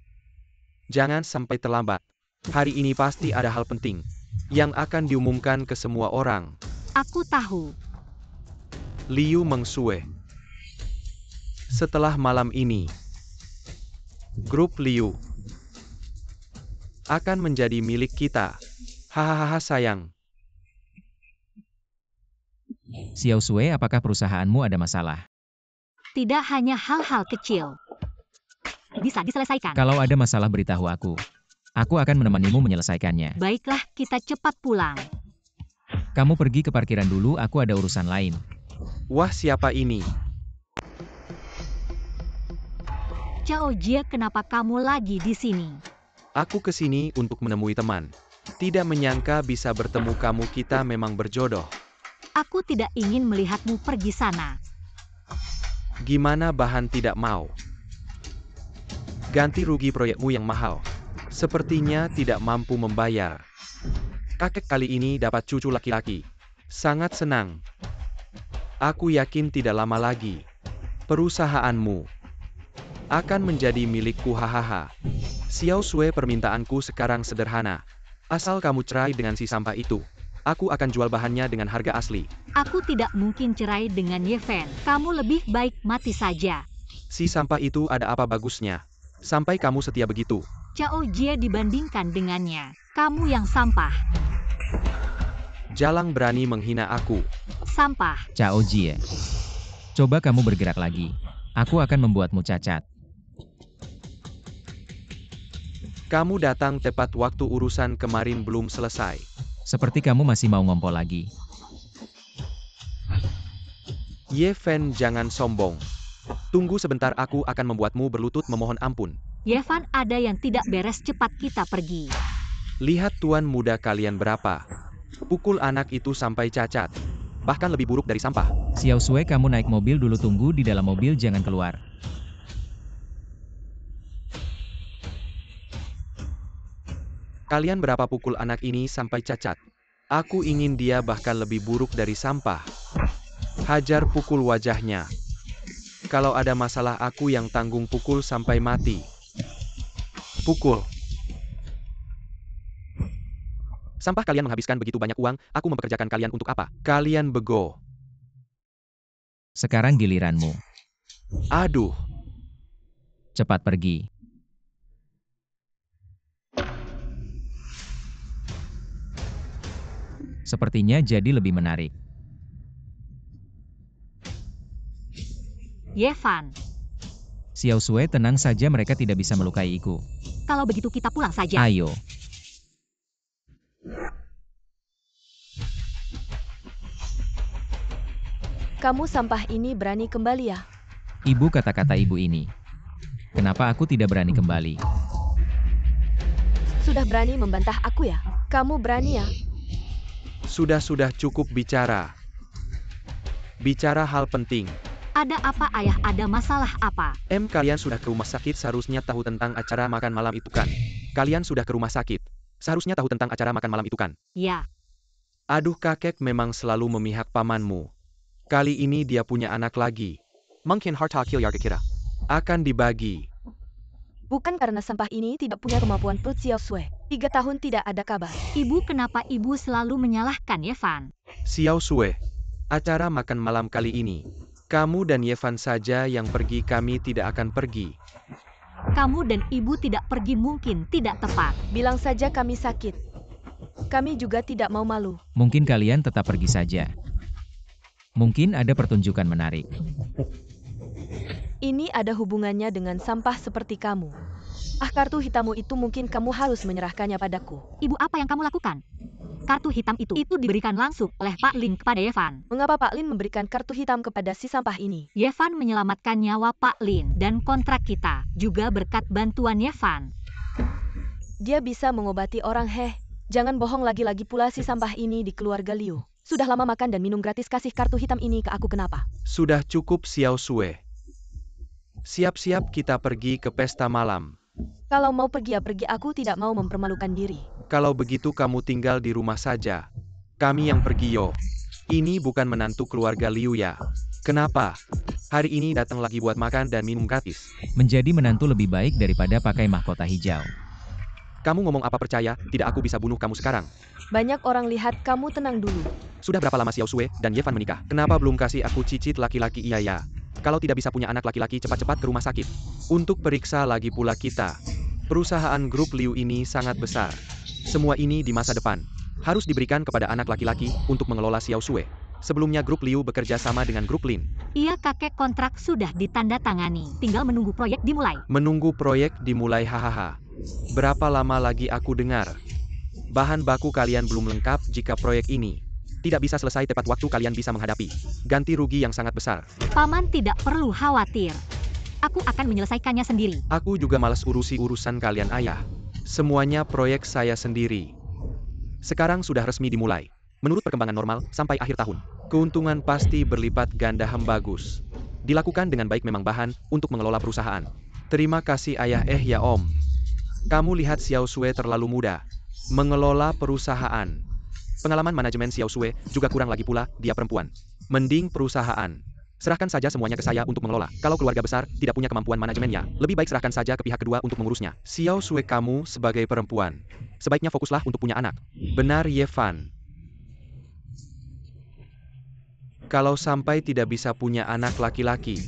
Jangan sampai terlambat. Hari ini pasti ada hal penting yang akan diumumkan ke semua orang. Aku tahu. Liu Meng Sue. Setelah malam ini, grup Liu akan menjadi milik kita. Hahaha, sayang. Xiao Sui, apakah perusahaanmu ada masalah? Tidak hanya hal-hal kecil. Bisa diselesaikan. Kalau ada masalah beritahu aku. Aku akan menemanimu menyelesaikannya. Baiklah, kita cepat pulang. Kamu pergi ke parkiran dulu, aku ada urusan lain. Wah, siapa ini? Cao Jie, kenapa kamu lagi di sini? Aku ke sini untuk menemui teman. Tidak menyangka bisa bertemu kamu, kita memang berjodoh. Aku tidak ingin melihatmu pergi sana. Gimana bahan tidak mau? Ganti rugi proyekmu yang mahal. Sepertinya tidak mampu membayar. Kakek kali ini dapat cucu laki-laki. Sangat senang. Aku yakin tidak lama lagi perusahaanmu akan menjadi milikku, hahaha. Xiao Sui, permintaanku sekarang sederhana. Asal kamu cerai dengan si sampah itu, aku akan jual bahannya dengan harga asli. Aku tidak mungkin cerai dengan Ye Fan. Kamu lebih baik mati saja. Si sampah itu ada apa bagusnya? Sampai kamu setia begitu. Cao Jie dibandingkan dengannya. Kamu yang sampah. Jalang berani menghina aku. Sampah. Cao Jie. Coba kamu bergerak lagi. Aku akan membuatmu cacat. Kamu datang tepat waktu, urusan kemarin belum selesai. Seperti kamu masih mau ngompol lagi. Ye Fan, jangan sombong. Tunggu sebentar, aku akan membuatmu berlutut memohon ampun. Ye Fan, ada yang tidak beres, cepat kita pergi. Lihat tuan muda kalian berapa. Pukul anak itu sampai cacat. Bahkan lebih buruk dari sampah. Xiao Sui, kamu naik mobil dulu, tunggu di dalam mobil, jangan keluar. Kalian berapa pukul anak ini sampai cacat? Aku ingin dia bahkan lebih buruk dari sampah. Hajar, pukul wajahnya. Kalau ada masalah aku yang tanggung, pukul sampai mati. Pukul. Sampah, kalian menghabiskan begitu banyak uang, aku mempekerjakan kalian untuk apa? Kalian bego. Sekarang giliranmu. Aduh. Cepat pergi. Sepertinya jadi lebih menarik. Ye Fan, Xiao Sui, tenang saja, mereka tidak bisa melukaiku. kalau begitu kita pulang saja. Ayo. Kamu sampah ini berani kembali ya? Ibu, kata-kata ibu ini. Kenapa aku tidak berani kembali? Sudah berani membantah aku ya? Kamu berani ya? Sudah cukup bicara. Bicara hal penting. Ada apa ayah, ada masalah apa? Kalian sudah ke rumah sakit, seharusnya tahu tentang acara makan malam itu kan? Kalian sudah ke rumah sakit. Seharusnya tahu tentang acara makan malam itu kan? Ya, Aduh, kakek memang selalu memihak pamanmu. Kali ini dia punya anak lagi. Mungkin harta kilyarga kita akan dibagi. Bukan karena sampah ini tidak punya kemampuan perut Xiao Sui. 3 tahun tidak ada kabar. ibu, kenapa ibu selalu menyalahkan Ye Fan? Xiao Sui, acara makan malam kali ini, kamu dan Ye Fan saja yang pergi, kami tidak akan pergi. Kamu dan ibu tidak pergi mungkin tidak tepat. Bilang saja kami sakit. Kami juga tidak mau malu. Mungkin kalian tetap pergi saja. Mungkin ada pertunjukan menarik. Ini ada hubungannya dengan sampah seperti kamu. Kartu hitammu itu mungkin kamu harus menyerahkannya padaku. Ibu, apa yang kamu lakukan? Kartu hitam itu diberikan langsung oleh Pak Lin kepada Ye Fan. Mengapa Pak Lin memberikan kartu hitam kepada si sampah ini? Ye Fan menyelamatkan nyawa Pak Lin dan kontrak kita juga berkat bantuan Ye Fan. Dia bisa mengobati orang, Jangan bohong lagi-lagi pula, si sampah ini di keluarga Liu. Sudah lama makan dan minum gratis, kasih kartu hitam ini ke aku, kenapa? Sudah cukup, Xiao Sui. Siap-siap kita pergi ke pesta malam. Kalau mau pergi ya pergi, aku tidak mau mempermalukan diri. Kalau begitu kamu tinggal di rumah saja. Kami yang pergi yo. Ini bukan menantu keluarga Liu ya. Kenapa? Hari ini datang lagi buat makan dan minum gratis. Menjadi menantu lebih baik daripada pakai mahkota hijau. Kamu ngomong apa percaya, tidak aku bisa bunuh kamu sekarang. Banyak orang lihat, kamu tenang dulu. Sudah berapa lama Xiao Sui dan Ye Fan menikah? Kenapa belum kasih aku cicit laki-laki? Iya ya. Kalau tidak bisa punya anak laki-laki, cepat-cepat ke rumah sakit. Untuk periksa lagi pula kita. Perusahaan grup Liu ini sangat besar. Semua ini di masa depan harus diberikan kepada anak laki-laki untuk mengelola Xiao Sui. Sebelumnya grup Liu bekerja sama dengan grup Lin. Iya kakek, kontrak sudah ditandatangani. Tinggal menunggu proyek dimulai. Menunggu proyek dimulai, hahaha. Berapa lama lagi aku dengar? Bahan baku kalian belum lengkap. Jika proyek ini tidak bisa selesai tepat waktu, kalian bisa menghadapi ganti rugi yang sangat besar. Paman tidak perlu khawatir. Aku akan menyelesaikannya sendiri. Aku juga malas urusi urusan kalian, ayah. Semuanya proyek saya sendiri. Sekarang sudah resmi dimulai. Menurut perkembangan normal, sampai akhir tahun, keuntungan pasti berlipat ganda. Bagus. Dilakukan dengan baik memang bahan untuk mengelola perusahaan. Terima kasih ayah. Ya om. Kamu lihat Xiao Sue terlalu muda mengelola perusahaan. Pengalaman manajemen Xiao Sue juga kurang, lagi pula dia perempuan. Mending perusahaan. Serahkan saja semuanya ke saya untuk mengelola. Kalau keluarga besar tidak punya kemampuan manajemennya, lebih baik serahkan saja ke pihak kedua untuk mengurusnya. Xiao Sue, kamu sebagai perempuan sebaiknya fokuslah untuk punya anak. Benar Ye Fan. Kalau sampai tidak bisa punya anak laki-laki,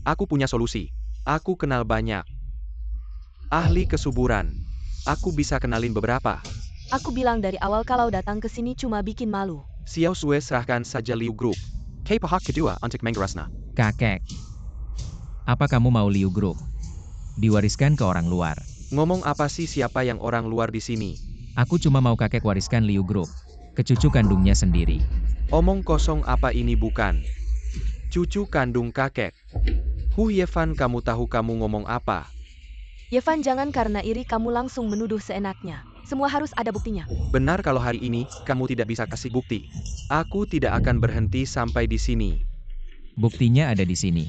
aku punya solusi. Aku kenal banyak ahli kesuburan. Aku bisa kenalin beberapa. Aku bilang dari awal kalau datang ke sini cuma bikin malu. Xiao Sue, serahkan saja Liu Group. Kay pihak kedua untuk mengurusnya. Kakek, apa kamu mau Liu Group diwariskan ke orang luar? Ngomong apa sih, siapa yang orang luar di sini? Aku cuma mau kakek wariskan Liu Group ke cucu kandungnya sendiri. Omong kosong apa ini, bukan cucu kandung kakek. Ye Fan, kamu tahu kamu ngomong apa? Yevan, jangan karena iri kamu langsung menuduh seenaknya. Semua harus ada buktinya. Benar, kalau hari ini kamu tidak bisa kasih bukti, aku tidak akan berhenti sampai di sini. Buktinya ada di sini.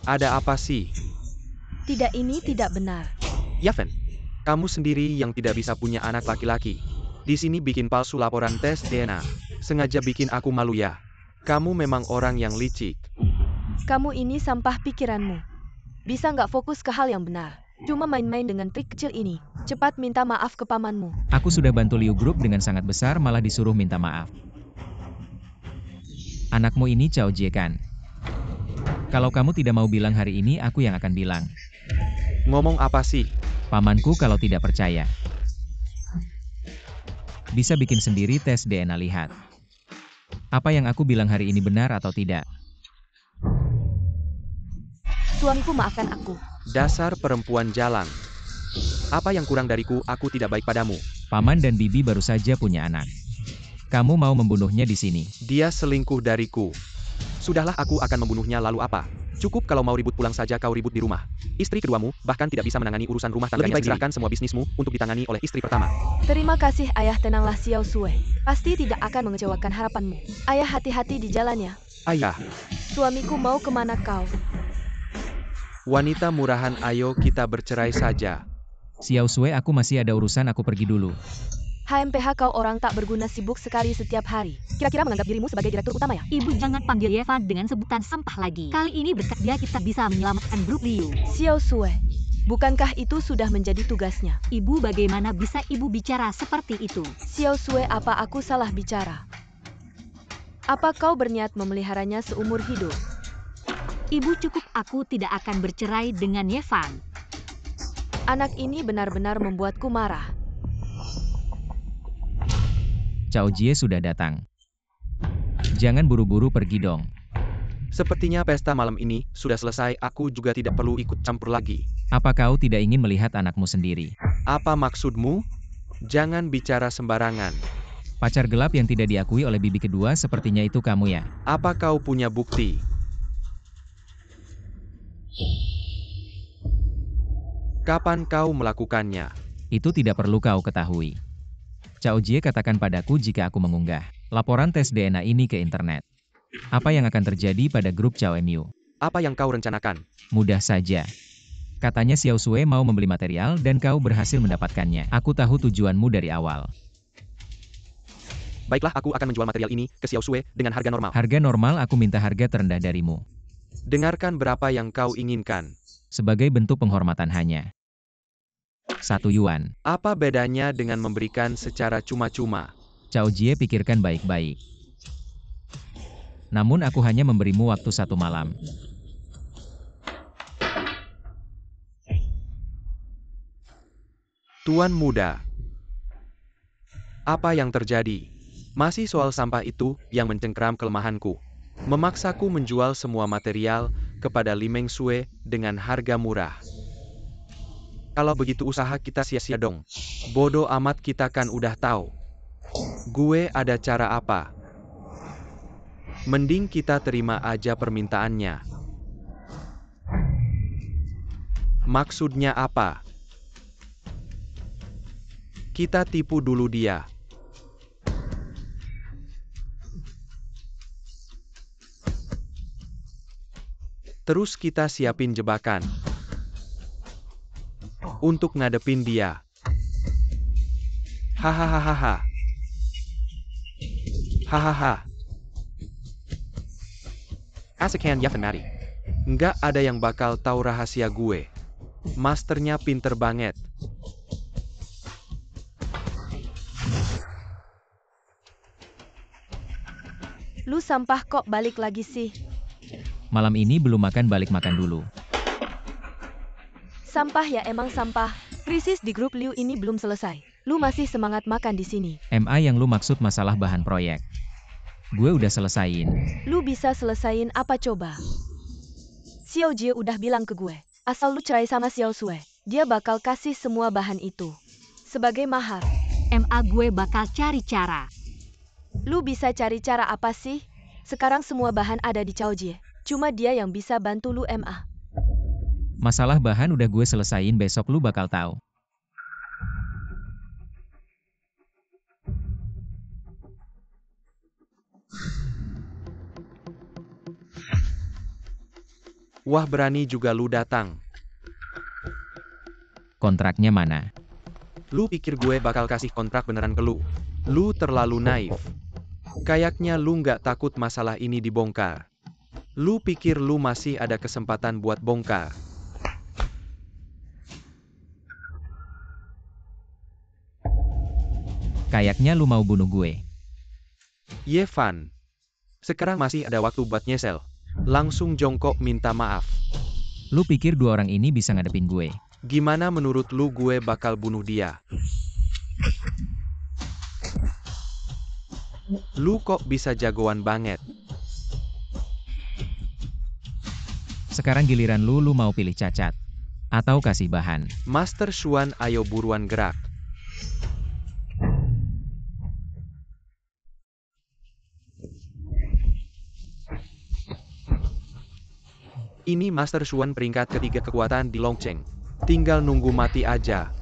Ada apa sih? Tidak, ini tidak benar. Yaven, kamu sendiri yang tidak bisa punya anak laki-laki. Di sini bikin palsu laporan tes DNA. Sengaja bikin aku malu ya. Kamu memang orang yang licik. Kamu ini sampah pikiranmu. Bisa nggak fokus ke hal yang benar? Cuma main-main dengan trik kecil ini. Cepat minta maaf ke pamanmu. Aku sudah bantu Liu Group dengan sangat besar, malah disuruh minta maaf. Anakmu ini Cao Jie kan? Kalau kamu tidak mau bilang hari ini, aku yang akan bilang. Ngomong apa sih? Pamanku kalau tidak percaya, bisa bikin sendiri tes DNA, lihat. Apa yang aku bilang hari ini benar atau tidak? Suamiku, maafkan aku. Dasar perempuan jalan. Apa yang kurang dariku? Aku tidak baik padamu. Paman dan bibi baru saja punya anak. Kamu mau membunuhnya di sini? Dia selingkuh dariku. Sudahlah, aku akan membunuhnya, lalu apa? Cukup, kalau mau ribut pulang saja kau ribut di rumah. Istri keduamu bahkan tidak bisa menangani urusan rumah tangganya. Lebih baik serahkan semua bisnismu untuk ditangani oleh istri pertama. Terima kasih ayah, tenanglah Xiao Sue. Pasti tidak akan mengecewakan harapanmu. Ayah, hati-hati di jalan ya. Ayah. Suamiku mau kemana kau? Wanita murahan, ayo kita bercerai saja. Xiao Sue, aku masih ada urusan, aku pergi dulu. HMPH, kau orang tak berguna, sibuk sekali setiap hari. Kira-kira menganggap dirimu sebagai direktur utama ya? Ibu jangan panggil Yevan dengan sebutan sampah lagi. Kali ini berkat dia kita bisa menyelamatkan grup Liu. Xiao Sue, bukankah itu sudah menjadi tugasnya? Ibu, bagaimana bisa ibu bicara seperti itu? Xiao Sue, apa aku salah bicara? Apa kau berniat memeliharanya seumur hidup? Ibu, cukup, aku tidak akan bercerai dengan Yevan. Anak ini benar-benar membuatku marah. Cao Jie sudah datang. Jangan buru-buru pergi dong. Sepertinya pesta malam ini sudah selesai, aku juga tidak perlu ikut campur lagi. Apa kau tidak ingin melihat anakmu sendiri? Apa maksudmu? Jangan bicara sembarangan. Pacar gelap yang tidak diakui oleh bibi kedua, sepertinya itu kamu ya? Apa kau punya bukti? Kapan kau melakukannya? Itu tidak perlu kau ketahui. Cao Jie katakan padaku jika aku mengunggah laporan tes DNA ini ke internet. Apa yang akan terjadi pada grup Cao Mu? Apa yang kau rencanakan? Mudah saja. Katanya Xiao Sue mau membeli material dan kau berhasil mendapatkannya. Aku tahu tujuanmu dari awal. Baiklah, aku akan menjual material ini ke Xiao Sue dengan harga normal. Harga normal, aku minta harga terendah darimu. Dengarkan berapa yang kau inginkan. Sebagai bentuk penghormatan hanya 1 yuan. Apa bedanya dengan memberikan secara cuma-cuma? Cao Jie pikirkan baik-baik. Namun aku hanya memberimu waktu 1 malam. Tuan muda, Apa yang terjadi? Masih soal sampah itu yang mencengkeram kelemahanku. Memaksaku menjual semua material kepada Li Mengsue dengan harga murah. Kalau begitu usaha kita sia-sia dong. Bodoh amat, kita kan udah tahu. Gue ada cara apa? Mending kita terima aja permintaannya. Maksudnya apa? Kita tipu dulu dia. Terus kita siapin jebakan untuk ngadepin dia. Hahaha. Hahaha. Asakan Yafen Mari. Nggak ada yang bakal tahu rahasia gue. Masternya pinter banget. Lu sampah kok balik lagi sih? Malam ini belum makan, balik makan dulu. Sampah ya, emang sampah. Krisis di grup Liu ini belum selesai. Lu masih semangat makan di sini. MA yang lu maksud masalah bahan proyek. Gue udah selesain. Lu bisa selesain apa coba? Xiao Jie udah bilang ke gue, asal lu cerai sama Xiao Sue, dia bakal kasih semua bahan itu sebagai mahar. MA gue bakal cari cara. Lu bisa cari cara apa sih? Sekarang semua bahan ada di Xiao Jie. Cuma dia yang bisa bantu lu, MA. Masalah bahan udah gue selesain, besok lu bakal tahu. Wah, berani juga lu datang. Kontraknya mana? Lu pikir gue bakal kasih kontrak beneran ke lu? Lu terlalu naif. Kayaknya lu nggak takut masalah ini dibongkar. Lu pikir lu masih ada kesempatan buat bongkar? Kayaknya lu mau bunuh gue. Yevan. Sekarang masih ada waktu buat nyesel. Langsung jongkok minta maaf. Lu pikir dua orang ini bisa ngadepin gue? Gimana menurut lu gue bakal bunuh dia? Lu kok bisa jagoan banget? Sekarang giliran lu mau pilih cacat. Atau kasih bahan. Master Xuan, ayo buruan gerak. Ini Master Xuan peringkat ketiga kekuatan di Longcheng. Tinggal nunggu mati aja.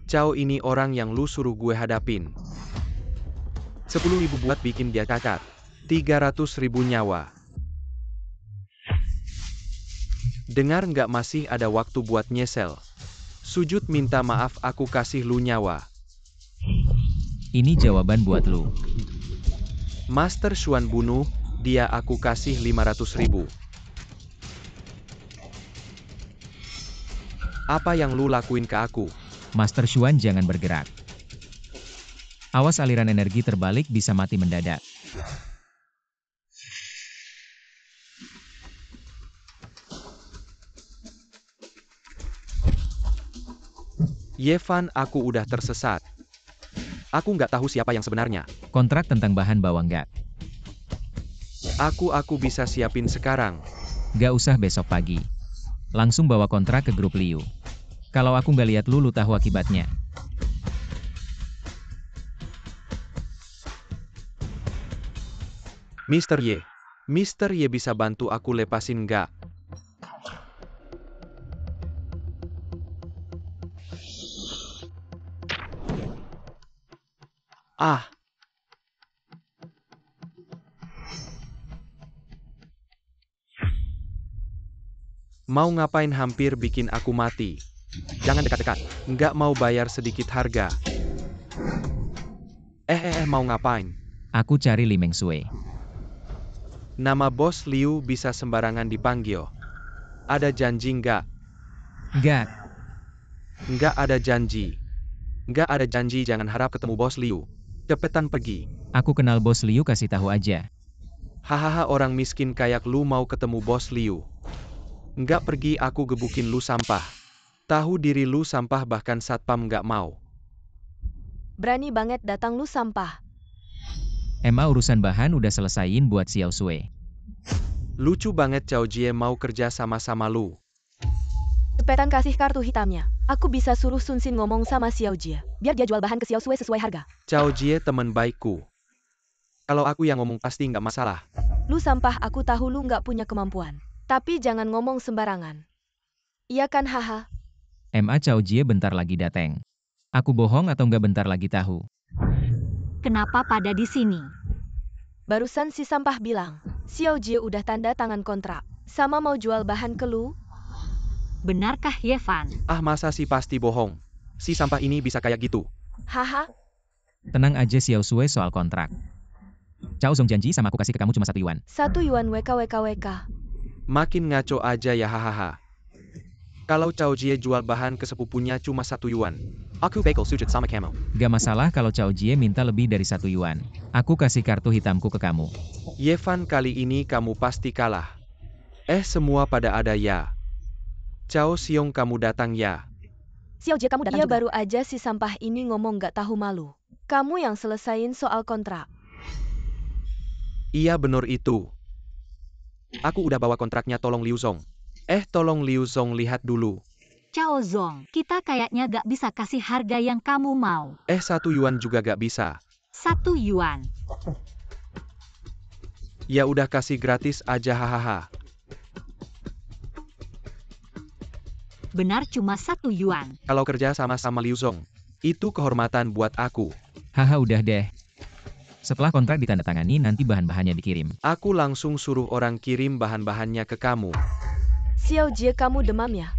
Cao ini orang yang lu suruh gue hadapin. 10.000 buat bikin dia cacat. 300.000 nyawa. Dengar nggak, masih ada waktu buat nyesel. Sujud minta maaf, aku kasih lu nyawa. Ini jawaban buat lu. Master Xuan bunuh, dia aku kasih 500.000. Apa yang lu lakuin ke aku? Master Xuan jangan bergerak. Awas aliran energi terbalik, bisa mati mendadak. Yevan, aku udah tersesat. Aku nggak tahu siapa yang sebenarnya. Kontrak tentang bahan bawa nggak? Aku bisa siapin sekarang. Gak usah besok pagi. Langsung bawa kontrak ke grup Liu. Kalau aku nggak lihat lu tahu akibatnya. Mr. Ye bisa bantu aku lepasin nggak? Ah. Mau ngapain, hampir bikin aku mati. Jangan dekat-dekat, nggak mau bayar sedikit harga. Mau ngapain? Aku cari Li Mengsue. Nama bos Liu bisa sembarangan dipanggil. Ada janji nggak? Nggak. Nggak ada janji. Nggak ada janji, jangan harap ketemu bos Liu. Cepetan pergi. Aku kenal bos Liu, kasih tahu aja. Hahaha, orang miskin kayak lu mau ketemu bos Liu. Nggak pergi, aku gebukin lu sampah. Tahu diri lu sampah, bahkan satpam nggak mau. Berani banget datang lu sampah. Emma urusan bahan udah selesaiin buat Xiao Sui. Lucu banget Cao Jie mau kerja sama-sama lu. Cepetan kasih kartu hitamnya. Aku bisa suruh Sun Sin ngomong sama Xiao Jie, biar dia jual bahan ke Xiao Sui sesuai harga. Cao Jie teman baikku. Kalau aku yang ngomong pasti nggak masalah. Lu sampah, aku tahu lu nggak punya kemampuan. Tapi jangan ngomong sembarangan. Iya kan haha? Emma Cao Jie bentar lagi dateng. Aku bohong atau nggak bentar lagi tahu. Kenapa pada di sini? Barusan si sampah bilang, Xiao Jie udah tanda tangan kontrak. Sama mau jual bahan ke lu? Benarkah Yevan? Ah masa sih pasti bohong. Si sampah ini bisa kayak gitu. Haha, Tenang aja Xiao Sui soal kontrak. Cao Zong janji sama aku kasih ke kamu cuma 1 yuan. 1 yuan WKWKWK. Makin ngaco aja ya hahaha. Kalau Cao Jie jual bahan ke sepupunya cuma 1 yuan. Aku bakal sujud sama kamu. Gak masalah kalau Cao Jie minta lebih dari 1 yuan. Aku kasih kartu hitamku ke kamu. Yevan kali ini kamu pasti kalah. Semua pada ada ya. Cao Xiong kamu datang ya. Xiao Jie kamu datang Iya juga. baru aja si sampah ini ngomong nggak tahu malu. Kamu yang selesain soal kontrak. Iya bener itu. Aku udah bawa kontraknya tolong Liu Zong. Tolong Liu Zong lihat dulu. Cao Zong, kita kayaknya gak bisa kasih harga yang kamu mau. 1 yuan juga gak bisa. 1 yuan. Ya udah kasih gratis aja hahaha. Benar cuma 1 yuan. Kalau kerja sama-sama Liu Zong, itu kehormatan buat aku. Haha udah deh. Setelah kontrak ditandatangani nanti bahan-bahannya dikirim. Aku langsung suruh orang kirim bahan-bahannya ke kamu. Xiao Jie kamu demam ya?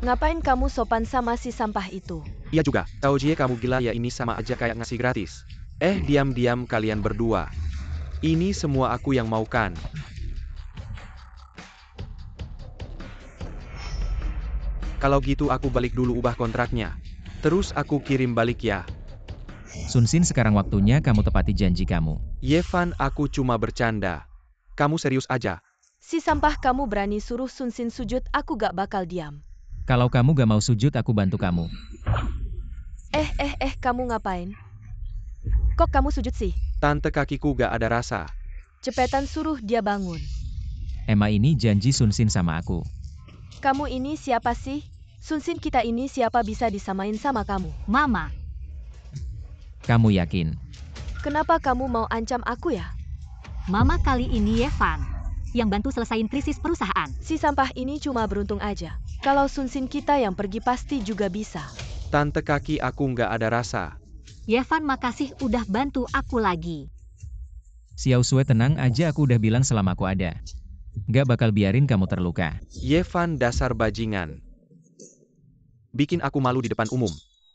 Ngapain kamu sopan sama si sampah itu? Iya juga, Cao Jie kamu gila ya, ini sama aja kayak ngasih gratis. Diam-diam kalian berdua. Ini semua aku yang mau kan? Kalau gitu aku balik dulu ubah kontraknya. Terus aku kirim balik ya. Sun Sin sekarang waktunya kamu tepati janji kamu. Yevan aku cuma bercanda. Kamu serius aja. Si sampah kamu berani suruh Sun Sin sujud, aku gak bakal diam. Kalau kamu gak mau sujud aku bantu kamu. Kamu ngapain? Kok kamu sujud sih? Tante kakiku gak ada rasa. Cepetan suruh dia bangun. Emma ini janji Sun Sin sama aku. Kamu ini siapa sih? Sun Sin kita ini siapa bisa disamain sama kamu? Mama, Kamu yakin? Kenapa kamu mau ancam aku ya? Mama kali ini Yevan yang bantu selesain krisis perusahaan. Si sampah ini cuma beruntung aja. Kalau Sun Sin kita yang pergi pasti juga bisa. Tante kaki aku nggak ada rasa. Yevan makasih udah bantu aku lagi. Xiao Sui tenang aja, aku udah bilang selama aku ada. Gak bakal biarin kamu terluka. Yevan dasar bajingan. Bikin aku malu di depan umum.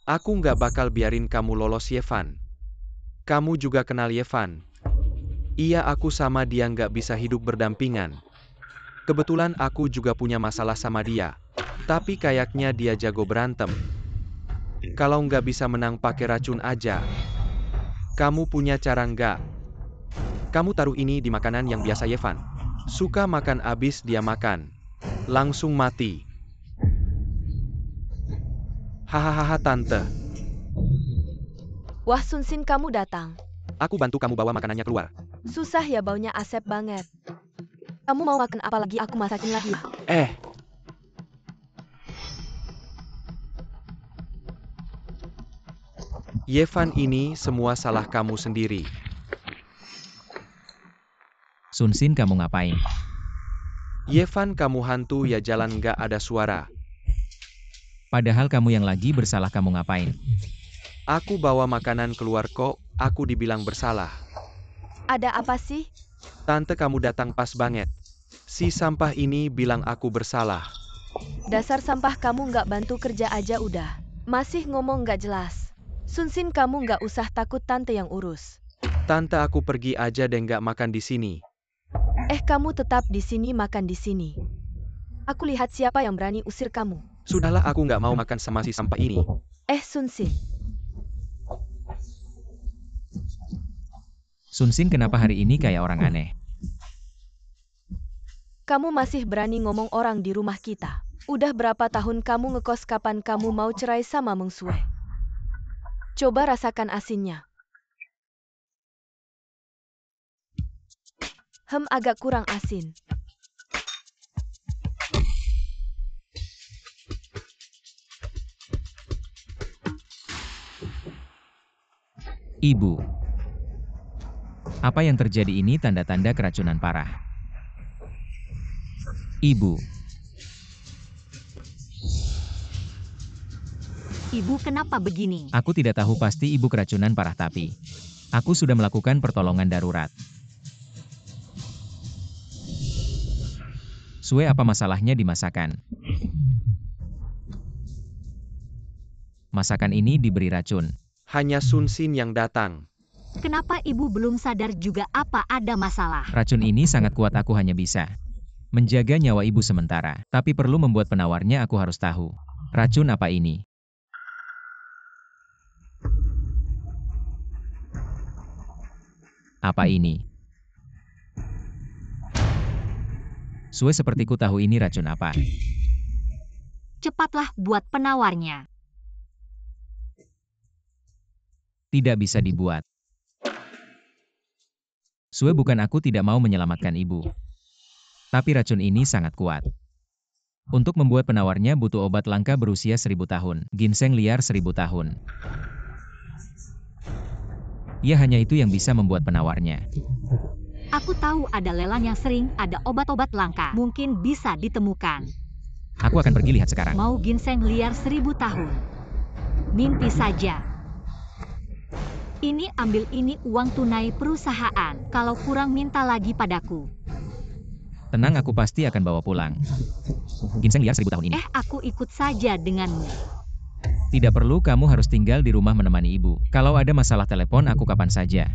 Aku nggak bakal biarin kamu lolos Yevan. Kamu juga kenal Yevan. Iya aku sama dia nggak bisa hidup berdampingan. Kebetulan aku juga punya masalah sama dia. Tapi kayaknya dia jago berantem. Kalau nggak bisa menang pakai racun aja. Kamu punya cara nggak? Kamu taruh ini di makanan yang biasa Yevan suka makan, abis dia makan langsung mati. Hahaha tante. Wah Sun Sin kamu datang. Aku bantu kamu bawa makanannya keluar. Susah ya, baunya asep banget. Kamu mau makan apa lagi, aku masakin lagi. Yevan ini semua salah kamu sendiri. Sun Sin kamu ngapain? Yevan kamu hantu ya, jalan nggak ada suara. Padahal kamu yang lagi bersalah, kamu ngapain? Aku bawa makanan keluar kok, aku dibilang bersalah. Ada apa sih? Tante kamu datang pas banget. Si sampah ini bilang aku bersalah. Dasar sampah kamu nggak bantu kerja aja udah. Masih ngomong nggak jelas. Sun Sin kamu nggak usah takut, tante yang urus. Tante aku pergi aja deh, nggak makan di sini. Kamu tetap di sini, makan di sini. Aku lihat siapa yang berani usir kamu. Sudahlah, aku nggak mau makan sama si sampah ini. Sun Sin. Sun Sin kenapa hari ini kayak orang aneh? Kamu masih berani ngomong orang di rumah kita. Udah berapa tahun kamu ngekos, kapan kamu mau cerai sama Meng Sue? Coba rasakan asinnya. Agak kurang asin. Ibu. Apa yang terjadi ini tanda-tanda keracunan parah. Ibu. Ibu, kenapa begini? Aku tidak tahu pasti ibu keracunan parah tapi aku sudah melakukan pertolongan darurat. Sue, apa masalahnya di masakan? Masakan ini diberi racun. Hanya Sun Xin yang datang. Kenapa ibu belum sadar juga apa ada masalah? Racun ini sangat kuat, aku hanya bisa menjaga nyawa ibu sementara. Tapi perlu membuat penawarnya, aku harus tahu. Racun apa ini? Apa ini? Sue, sepertiku tahu ini racun apa. Cepatlah buat penawarnya. Tidak bisa dibuat. Sue, bukan aku tidak mau menyelamatkan ibu. Tapi racun ini sangat kuat. Untuk membuat penawarnya butuh obat langka berusia 1000 tahun. Ginseng liar 1000 tahun. Ya, hanya itu yang bisa membuat penawarnya. Aku tahu ada lelang yang sering ada obat-obat langka. Mungkin bisa ditemukan. Aku akan pergi lihat sekarang. Mau ginseng liar 1000 tahun? Mimpi saja. Ini ambil, ini uang tunai perusahaan. Kalau kurang minta lagi padaku. Tenang, aku pasti akan bawa pulang ginseng liar 1000 tahun ini. Aku ikut saja denganmu. Tidak perlu, kamu harus tinggal di rumah menemani ibu. Kalau ada masalah telepon aku kapan saja.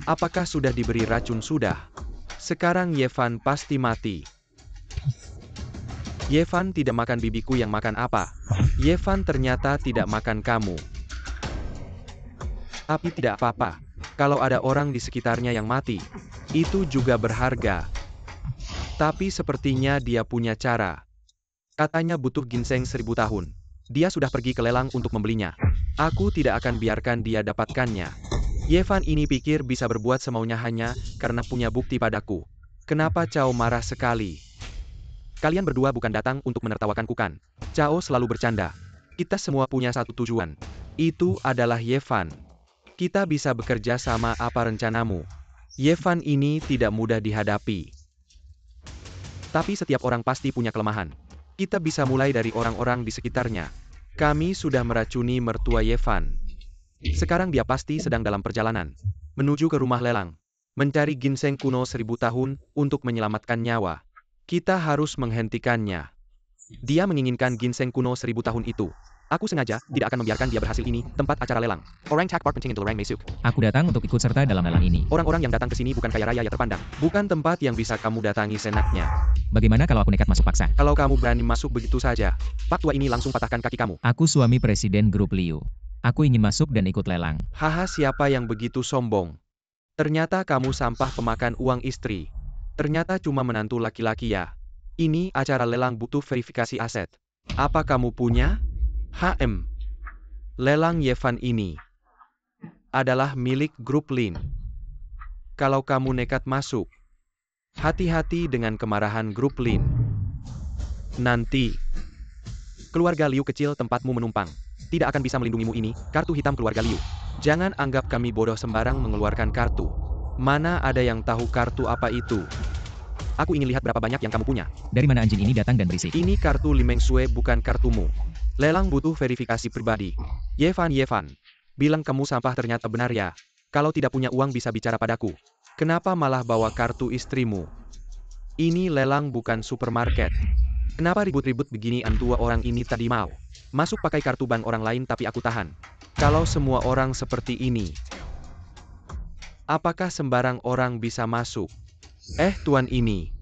Apakah sudah diberi racun? Sudah. Sekarang Yevan pasti mati. Yevan tidak makan bibiku, yang makan apa? Yevan ternyata tidak makan kamu. Tapi tidak apa-apa. Kalau ada orang di sekitarnya yang mati, itu juga berharga. Tapi sepertinya dia punya cara. Katanya butuh ginseng 1000 tahun. Dia sudah pergi ke lelang untuk membelinya. Aku tidak akan biarkan dia dapatkannya. Yevan ini pikir bisa berbuat semaunya hanya karena punya bukti padaku. Kenapa Cao marah sekali? Kalian berdua bukan datang untuk menertawakanku kan? Cao selalu bercanda. Kita semua punya satu tujuan. Itu adalah Yevan. Kita bisa bekerja sama. Apa rencanamu? Yevan ini tidak mudah dihadapi. Tapi setiap orang pasti punya kelemahan. Kita bisa mulai dari orang-orang di sekitarnya. Kami sudah meracuni mertua Yevan. Sekarang dia pasti sedang dalam perjalanan menuju ke rumah lelang, mencari ginseng kuno 1000 tahun untuk menyelamatkan nyawa. Kita harus menghentikannya. Dia menginginkan ginseng kuno 1000 tahun itu. Aku sengaja tidak akan membiarkan dia berhasil. Ini tempat acara lelang. Orang tak part penting into Lorang Mesuk. Aku datang untuk ikut serta dalam lelang ini. Orang-orang yang datang ke sini bukan kaya raya ya terpandang. Bukan tempat yang bisa kamu datangi senaknya. Bagaimana kalau aku nekat masuk paksa? Kalau kamu berani masuk begitu saja, Pak Tua ini langsung patahkan kaki kamu. Aku suami presiden grup Liu. Aku ingin masuk dan ikut lelang. Haha, siapa yang begitu sombong? Ternyata kamu sampah pemakan uang istri. Ternyata cuma menantu laki-laki ya. Ini acara lelang butuh verifikasi aset. Apa kamu punya? Lelang Yevan ini adalah milik grup Lin. Kalau kamu nekat masuk, hati-hati dengan kemarahan grup Lin. Nanti, keluarga Liu kecil tempatmu menumpang tidak akan bisa melindungimu. Ini kartu hitam keluarga Liu. Jangan anggap kami bodoh sembarang mengeluarkan kartu. Mana ada yang tahu kartu apa itu? Aku ingin lihat berapa banyak yang kamu punya. Dari mana anjing ini datang dan berisik? Ini kartu Limeng Sue, bukan kartumu. Lelang butuh verifikasi pribadi. Yevan, bilang kamu sampah ternyata benar ya. Kalau tidak punya uang bisa bicara padaku. Kenapa malah bawa kartu istrimu? Ini lelang bukan supermarket. Kenapa ribut-ribut begini? Dua orang ini tadi mau masuk pakai kartu bank orang lain tapi aku tahan. Kalau semua orang seperti ini, apakah sembarang orang bisa masuk? Tuan ini,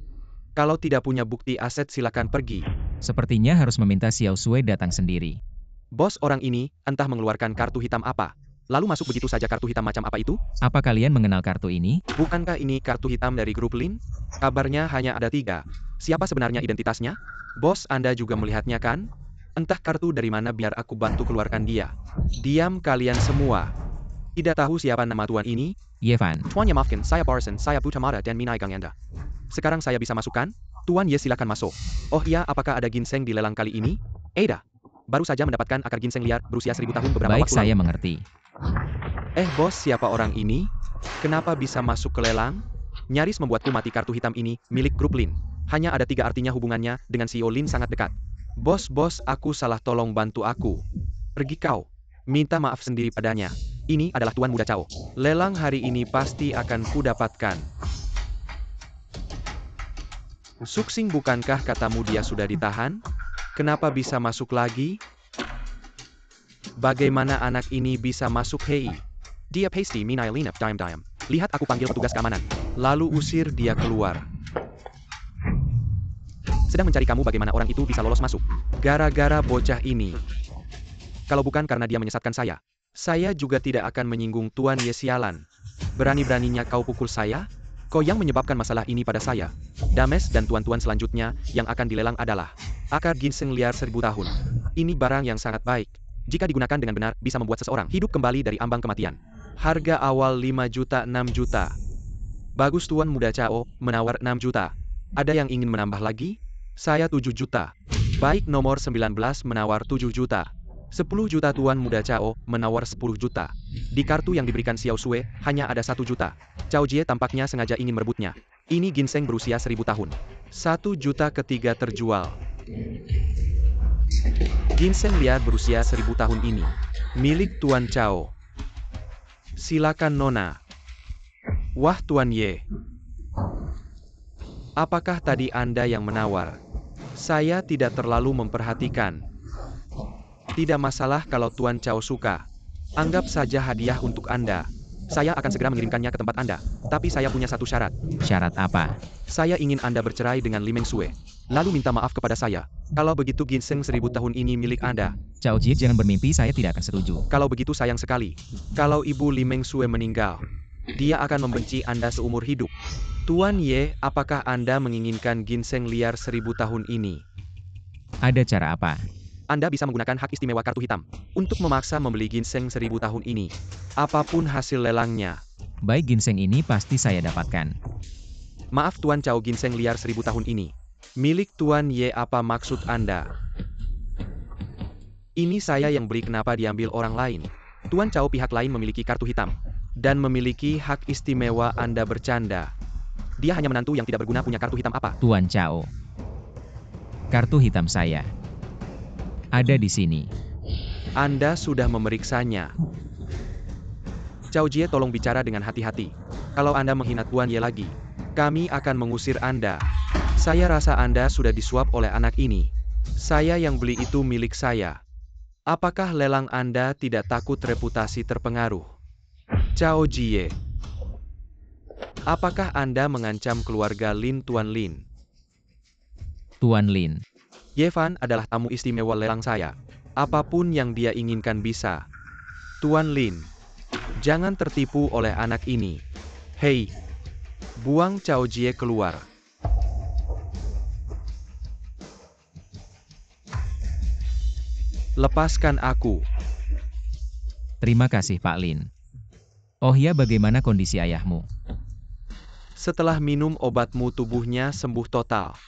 kalau tidak punya bukti aset silakan pergi. Sepertinya harus meminta Xiao Sui datang sendiri. Bos orang ini, entah mengeluarkan kartu hitam apa. lalu masuk begitu saja. Kartu hitam macam apa itu? Apa kalian mengenal kartu ini? Bukankah ini kartu hitam dari grup Lin? Kabarnya hanya ada 3. Siapa sebenarnya identitasnya? Bos, Anda juga melihatnya kan? Entah kartu dari mana, biar aku bantu keluarkan dia. Diam kalian semua. Tidak tahu siapa nama tuan ini? Yevan. Tuan Ye, maafkan, saya Barson, saya Butamata dan Minai Gang Anda. Sekarang saya bisa masuk kan? Tuan Ye, silakan masuk. Oh iya, apakah ada ginseng di lelang kali ini? Ada. Baru saja mendapatkan akar ginseng liar berusia 1000 tahun beberapa Baik, waktu saya lalu. mengerti. Bos, siapa orang ini? Kenapa bisa masuk ke lelang? Nyaris membuatku mati. Kartu hitam ini milik grup Lin. Hanya ada 3, artinya hubungannya dengan CEO Lin sangat dekat. Bos, aku salah, tolong bantu aku. Pergi kau. Minta maaf sendiri padanya. Ini adalah Tuan Muda Cao. Lelang hari ini pasti akan kudapatkan. Suksing, bukankah katamu dia sudah ditahan? Kenapa bisa masuk lagi? Bagaimana anak ini bisa masuk? Hei, dia pasty Minai Linap Dime. Lihat, aku panggil petugas keamanan. Lalu usir dia keluar. Sedang mencari kamu. Bagaimana orang itu bisa lolos masuk? Gara-gara bocah ini. Kalau bukan karena dia menyesatkan saya juga tidak akan menyinggung Tuan Ye. Sialan. Berani-beraninya kau pukul saya? Kau yang menyebabkan masalah ini pada saya. Dames dan tuan-tuan, selanjutnya yang akan dilelang adalah akar ginseng liar 1000 tahun. Ini barang yang sangat baik. Jika digunakan dengan benar, bisa membuat seseorang hidup kembali dari ambang kematian. Harga awal 5 juta, 6 juta. Bagus, Tuan Muda Cao menawar 6 juta. Ada yang ingin menambah lagi? Saya 7 juta. Baik, nomor 19 menawar 7 juta. 10 juta. Tuan Muda Cao menawar 10 juta. Di kartu yang diberikan Xiao Sui, hanya ada 1 juta. Cao Jie tampaknya sengaja ingin merebutnya. Ini ginseng berusia 1000 tahun. 1 juta ketiga terjual. Ginseng liar berusia 1000 tahun ini milik Tuan Cao. Silakan, Nona. Wah, Tuan Ye. Apakah tadi Anda yang menawar? Saya tidak terlalu memperhatikan. Tidak masalah kalau Tuan Cao suka. Anggap saja hadiah untuk Anda. Saya akan segera mengirimkannya ke tempat Anda. Tapi saya punya satu syarat. Syarat apa? Saya ingin Anda bercerai dengan Limeng Sui. Lalu minta maaf kepada saya. Kalau begitu ginseng 1000 tahun ini milik Anda. Cao Jie, jangan bermimpi, saya tidak akan setuju. Kalau begitu sayang sekali. Kalau Ibu Limeng Sui meninggal, dia akan membenci Anda seumur hidup. Tuan Ye, apakah Anda menginginkan ginseng liar 1000 tahun ini? Ada cara apa? Anda bisa menggunakan hak istimewa kartu hitam untuk memaksa membeli ginseng 1000 tahun ini. Apapun hasil lelangnya. Baik, ginseng ini pasti saya dapatkan. Maaf Tuan Cao, ginseng liar 1000 tahun ini milik Tuan Ye. Apa maksud Anda? Ini saya yang beli, kenapa diambil orang lain? Tuan Cao, pihak lain memiliki kartu hitam dan memiliki hak istimewa. Anda bercanda. Dia hanya menantu yang tidak berguna. Punya kartu hitam apa? Tuan Cao, kartu hitam saya ada di sini. Anda sudah memeriksanya. Cao Jie, tolong bicara dengan hati-hati. Kalau Anda menghina Tuan Ye lagi, kami akan mengusir Anda. Saya rasa Anda sudah disuap oleh anak ini. Saya yang beli itu milik saya. Apakah lelang Anda tidak takut reputasi terpengaruh? Cao Jie, apakah Anda mengancam keluarga Lin? Tuan Lin. Tuan Lin. Yevan adalah tamu istimewa lelang saya. Apapun yang dia inginkan bisa. Tuan Lin, jangan tertipu oleh anak ini. Hei, buang Cao Jie keluar. Lepaskan aku. Terima kasih, Pak Lin. Oh ya, bagaimana kondisi ayahmu? Setelah minum obatmu tubuhnya sembuh total.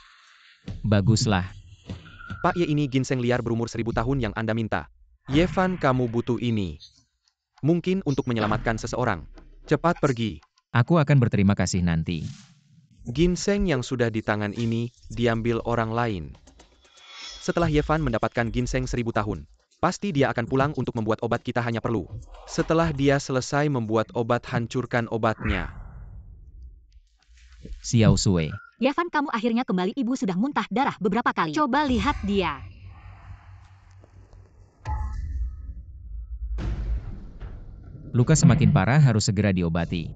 Baguslah. Pak Ye, ini ginseng liar berumur 1000 tahun yang Anda minta. Yevan, kamu butuh ini. Mungkin untuk menyelamatkan seseorang. Cepat pergi. Aku akan berterima kasih nanti. Ginseng yang sudah di tangan ini diambil orang lain. Setelah Yevan mendapatkan ginseng 1000 tahun, pasti dia akan pulang untuk membuat obat. Kita hanya perlu. Setelah dia selesai membuat obat, hancurkan obatnya. Xiao Sui. Yevan, kamu akhirnya kembali. Ibu sudah muntah darah beberapa kali. Coba lihat dia. Luka semakin parah, harus segera diobati.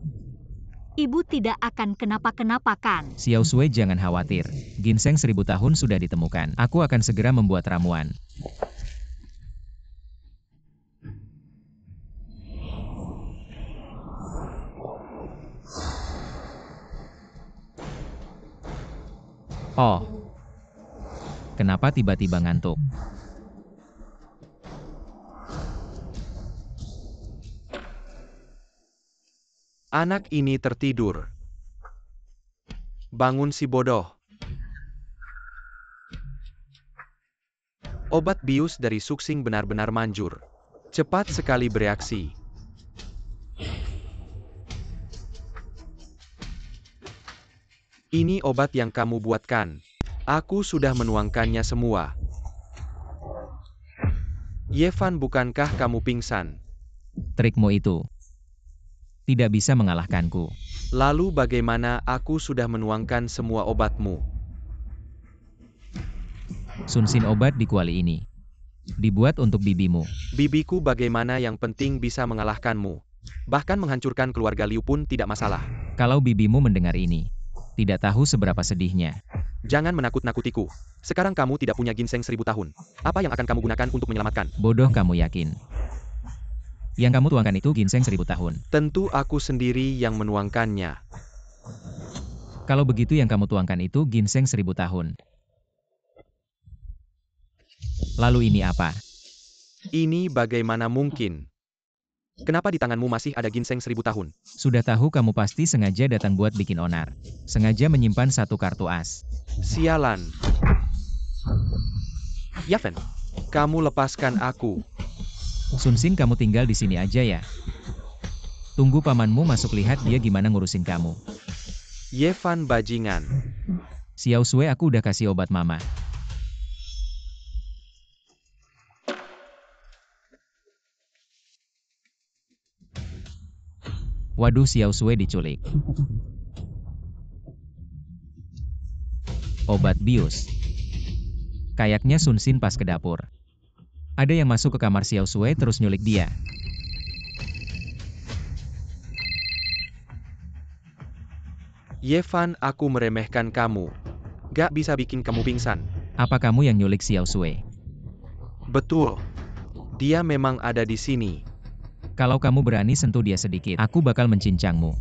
Ibu tidak akan kenapa-kenapa kan? Xiao Sui, jangan khawatir. Ginseng 1000 tahun sudah ditemukan. Aku akan segera membuat ramuan. Oh, kenapa tiba-tiba ngantuk? Anak ini tertidur. Bangun si bodoh. Obat bius dari Suksing benar-benar manjur. Cepat sekali bereaksi. Ini obat yang kamu buatkan. Aku sudah menuangkannya semua. Yevan, bukankah kamu pingsan? Trikmu itu tidak bisa mengalahkanku. Lalu bagaimana aku sudah menuangkan semua obatmu? Sunsin obat di kuali ini dibuat untuk bibimu. Bibiku bagaimana yang penting bisa mengalahkanmu. Bahkan menghancurkan keluarga Liu pun tidak masalah. Kalau bibimu mendengar ini, tidak tahu seberapa sedihnya. Jangan menakut-nakutiku. Sekarang kamu tidak punya ginseng 1000 tahun. Apa yang akan kamu gunakan untuk menyelamatkan? Bodoh, kamu yakin yang kamu tuangkan itu ginseng 1000 tahun? Tentu aku sendiri yang menuangkannya. Kalau begitu yang kamu tuangkan itu ginseng 1000 tahun. Lalu ini apa? Ini bagaimana mungkin? Kenapa di tanganmu masih ada ginseng 1000 tahun? Sudah tahu kamu pasti sengaja datang buat bikin onar. Sengaja menyimpan satu kartu as. Sialan. Yevan, kamu lepaskan aku. Sunsin, kamu tinggal di sini aja ya. Tunggu pamanmu masuk, lihat dia gimana ngurusin kamu. Yevan bajingan. Xiao Sui, aku udah kasih obat mama. Waduh, Xiao Sui diculik. Obat bius. Kayaknya Sunsin pas ke dapur. Ada yang masuk ke kamar Xiao Sui terus nyulik dia. Yevan, aku meremehkan kamu. Gak bisa bikin kamu pingsan. Apa kamu yang nyulik Xiao Sui? Betul. Dia memang ada di sini. Kalau kamu berani sentuh dia sedikit, aku bakal mencincangmu.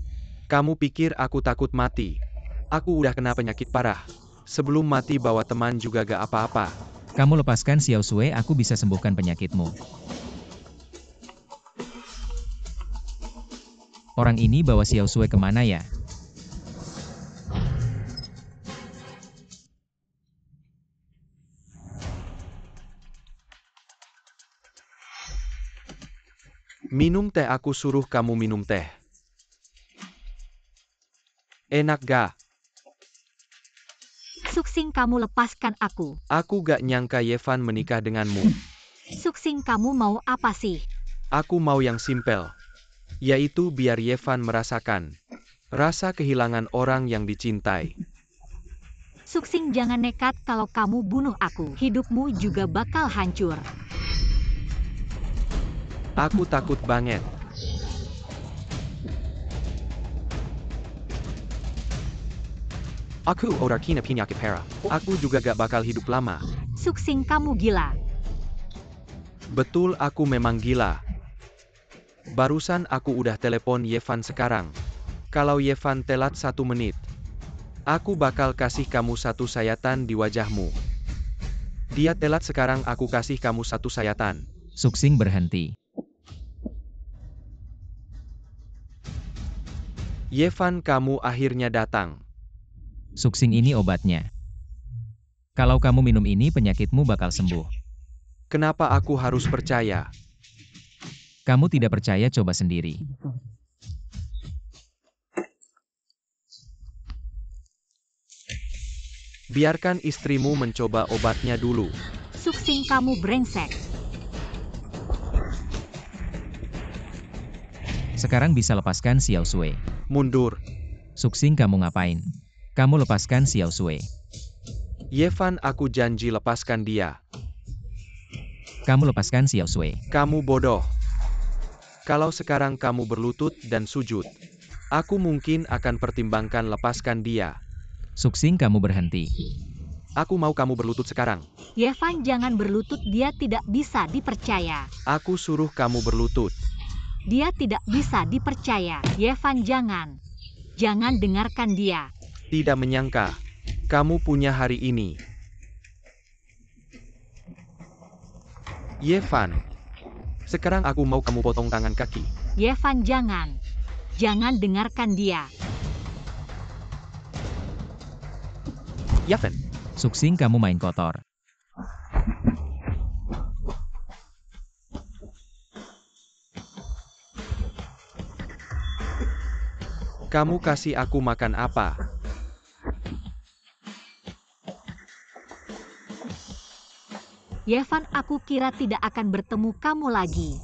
Kamu pikir aku takut mati? Aku udah kena penyakit parah. Sebelum mati bawa teman juga gak apa-apa. Kamu lepaskan Xiao Sui, aku bisa sembuhkan penyakitmu. Orang ini bawa Xiao Sui kemana ya? Minum teh, aku suruh kamu minum teh. Enak gak? Suksing, kamu lepaskan aku. Aku gak nyangka Yevan menikah denganmu. Suksing, kamu mau apa sih? Aku mau yang simpel. Yaitu biar Yevan merasakan rasa kehilangan orang yang dicintai. Suksing, jangan nekat, kalau kamu bunuh aku, hidupmu juga bakal hancur. Aku takut banget. Aku udah kena penyakit parah. Aku juga gak bakal hidup lama. Suksing, kamu gila. Betul, aku memang gila. Barusan aku udah telepon Yevan sekarang. Kalau Yevan telat 1 menit, aku bakal kasih kamu 1 sayatan di wajahmu. Dia telat sekarang, aku kasih kamu 1 sayatan. Suksing berhenti. Yevan, kamu akhirnya datang. Suksing, ini obatnya. Kalau kamu minum ini, penyakitmu bakal sembuh. Kenapa aku harus percaya? Kamu tidak percaya, coba sendiri. Biarkan istrimu mencoba obatnya dulu. Suksing, kamu brengsek. Sekarang bisa lepaskan Xiao Sui. Mundur. Suksing, kamu ngapain? Kamu lepaskan Xiao Sui. Yevan, aku janji lepaskan dia. Kamu lepaskan Xiao Sui. Kamu bodoh. Kalau sekarang kamu berlutut dan sujud, aku mungkin akan pertimbangkan lepaskan dia. Suksing, kamu berhenti. Aku mau kamu berlutut sekarang. Yevan, jangan berlutut, dia tidak bisa dipercaya. Aku suruh kamu berlutut. Dia tidak bisa dipercaya. Yevan, jangan. Jangan dengarkan dia. Tidak menyangka. Kamu punya hari ini. Yevan, sekarang aku mau kamu potong tangan kaki. Yevan, jangan. Jangan dengarkan dia. Yevan, Suksing, kamu main kotor. kamu kasih aku makan apa? Yevan, aku kira tidak akan bertemu kamu lagi.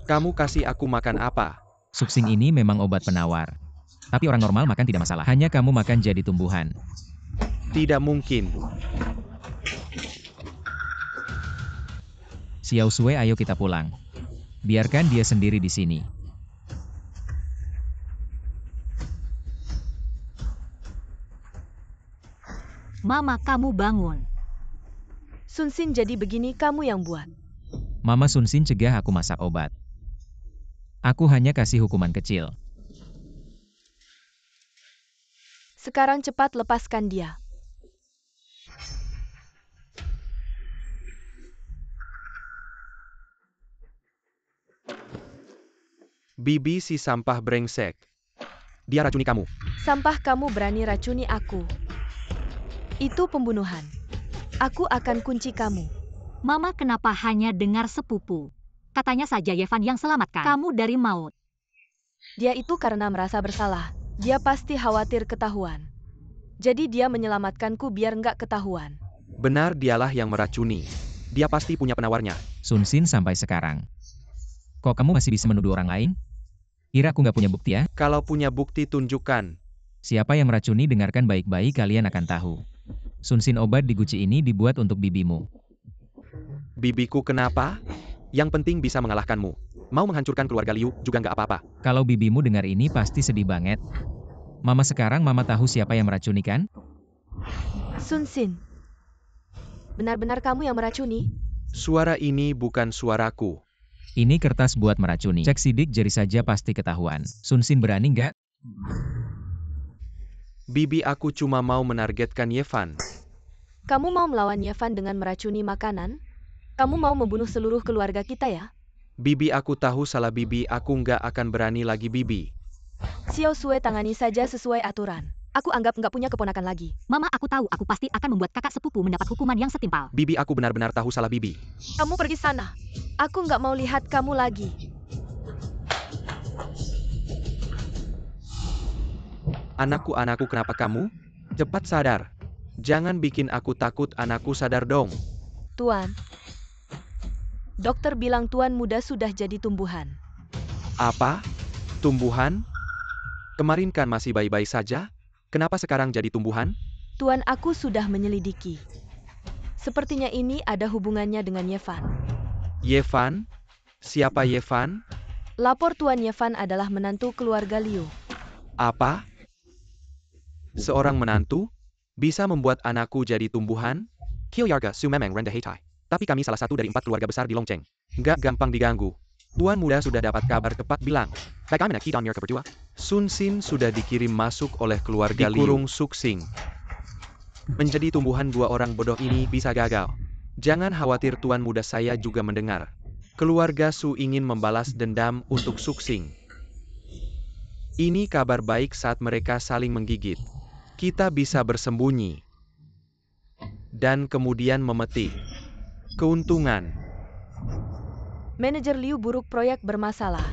Kamu kasih aku makan apa? Suksing ini memang obat penawar. Tapi orang normal makan tidak masalah. Hanya kamu makan jadi tumbuhan. Tidak mungkin. Xiao Sui, ayo kita pulang. Biarkan dia sendiri di sini. Mama, kamu bangun. Sun Xin, jadi begini kamu yang buat. Mama Sun Xin cegah aku masak obat. Aku hanya kasih hukuman kecil. Sekarang cepat lepaskan dia. Bibi si sampah brengsek. Dia racuni kamu. Sampah, kamu berani racuni aku. Itu pembunuhan. Aku akan kunci kamu. Mama, kenapa hanya dengar sepupu? Katanya saja Yevan yang selamatkan kamu dari maut. Dia itu karena merasa bersalah. Dia pasti khawatir ketahuan. Jadi dia menyelamatkanku biar nggak ketahuan. Benar, dialah yang meracuni. Dia pasti punya penawarnya. Sun Xin, sampai sekarang. Kok kamu masih bisa menuduh orang lain? Kira aku nggak punya bukti ya? Kalau punya bukti, tunjukkan. Siapa yang meracuni, dengarkan baik-baik, kalian akan tahu. Sun Xin, obat di guci ini dibuat untuk bibimu. Bibiku kenapa? Yang penting bisa mengalahkanmu. Mau menghancurkan keluarga Liu juga nggak apa-apa. Kalau bibimu dengar ini pasti sedih banget. Mama, sekarang Mama tahu siapa yang meracuni kan? Sun Xin, benar-benar kamu yang meracuni? Suara ini bukan suaraku. Ini kertas buat meracuni. Cek sidik jari saja pasti ketahuan. Sun Xin, berani nggak? Bibi, aku cuma mau menargetkan Yevan. Kamu mau melawan Yevan dengan meracuni makanan? Kamu mau membunuh seluruh keluarga kita ya? Bibi, aku tahu salah Bibi, aku nggak akan berani lagi Bibi. Xiao Sui, tangani saja sesuai aturan. Aku anggap nggak punya keponakan lagi. Mama, aku tahu aku pasti akan membuat kakak sepupu mendapat hukuman yang setimpal. Bibi, aku benar-benar tahu salah Bibi. Kamu pergi sana. Aku nggak mau lihat kamu lagi. Anakku, kenapa kamu? Cepat sadar. Jangan bikin aku takut, anakku, sadar dong. Tuan. Dokter bilang tuan muda sudah jadi tumbuhan. Apa? Tumbuhan? Kemarin kan masih bayi-bayi saja? Kenapa sekarang jadi tumbuhan? Tuan, aku sudah menyelidiki. Sepertinya ini ada hubungannya dengan Yevan. Yevan? Siapa Yevan? Lapor Tuan, Yevan adalah menantu keluarga Liu. Apa? Seorang menantu? Bisa membuat anakku jadi tumbuhan? Kilyarga Su memang rendah hati. Tapi kami salah satu dari 4 keluarga besar di Longcheng. Nggak gampang diganggu. Tuan muda sudah dapat kabar tepat bilang. Bagaimana kita mereka berdua? Sun Xin sudah dikirim masuk oleh keluarga Liu. Dikurung Suksing. Menjadi tumbuhan 2 orang bodoh ini bisa gagal. Jangan khawatir, tuan muda, saya juga mendengar. Keluarga Su ingin membalas dendam untuk Suksing. Ini kabar baik saat mereka saling menggigit. Kita bisa bersembunyi. Dan kemudian memetik keuntungan. Manajer Liu buruk, proyek bermasalah.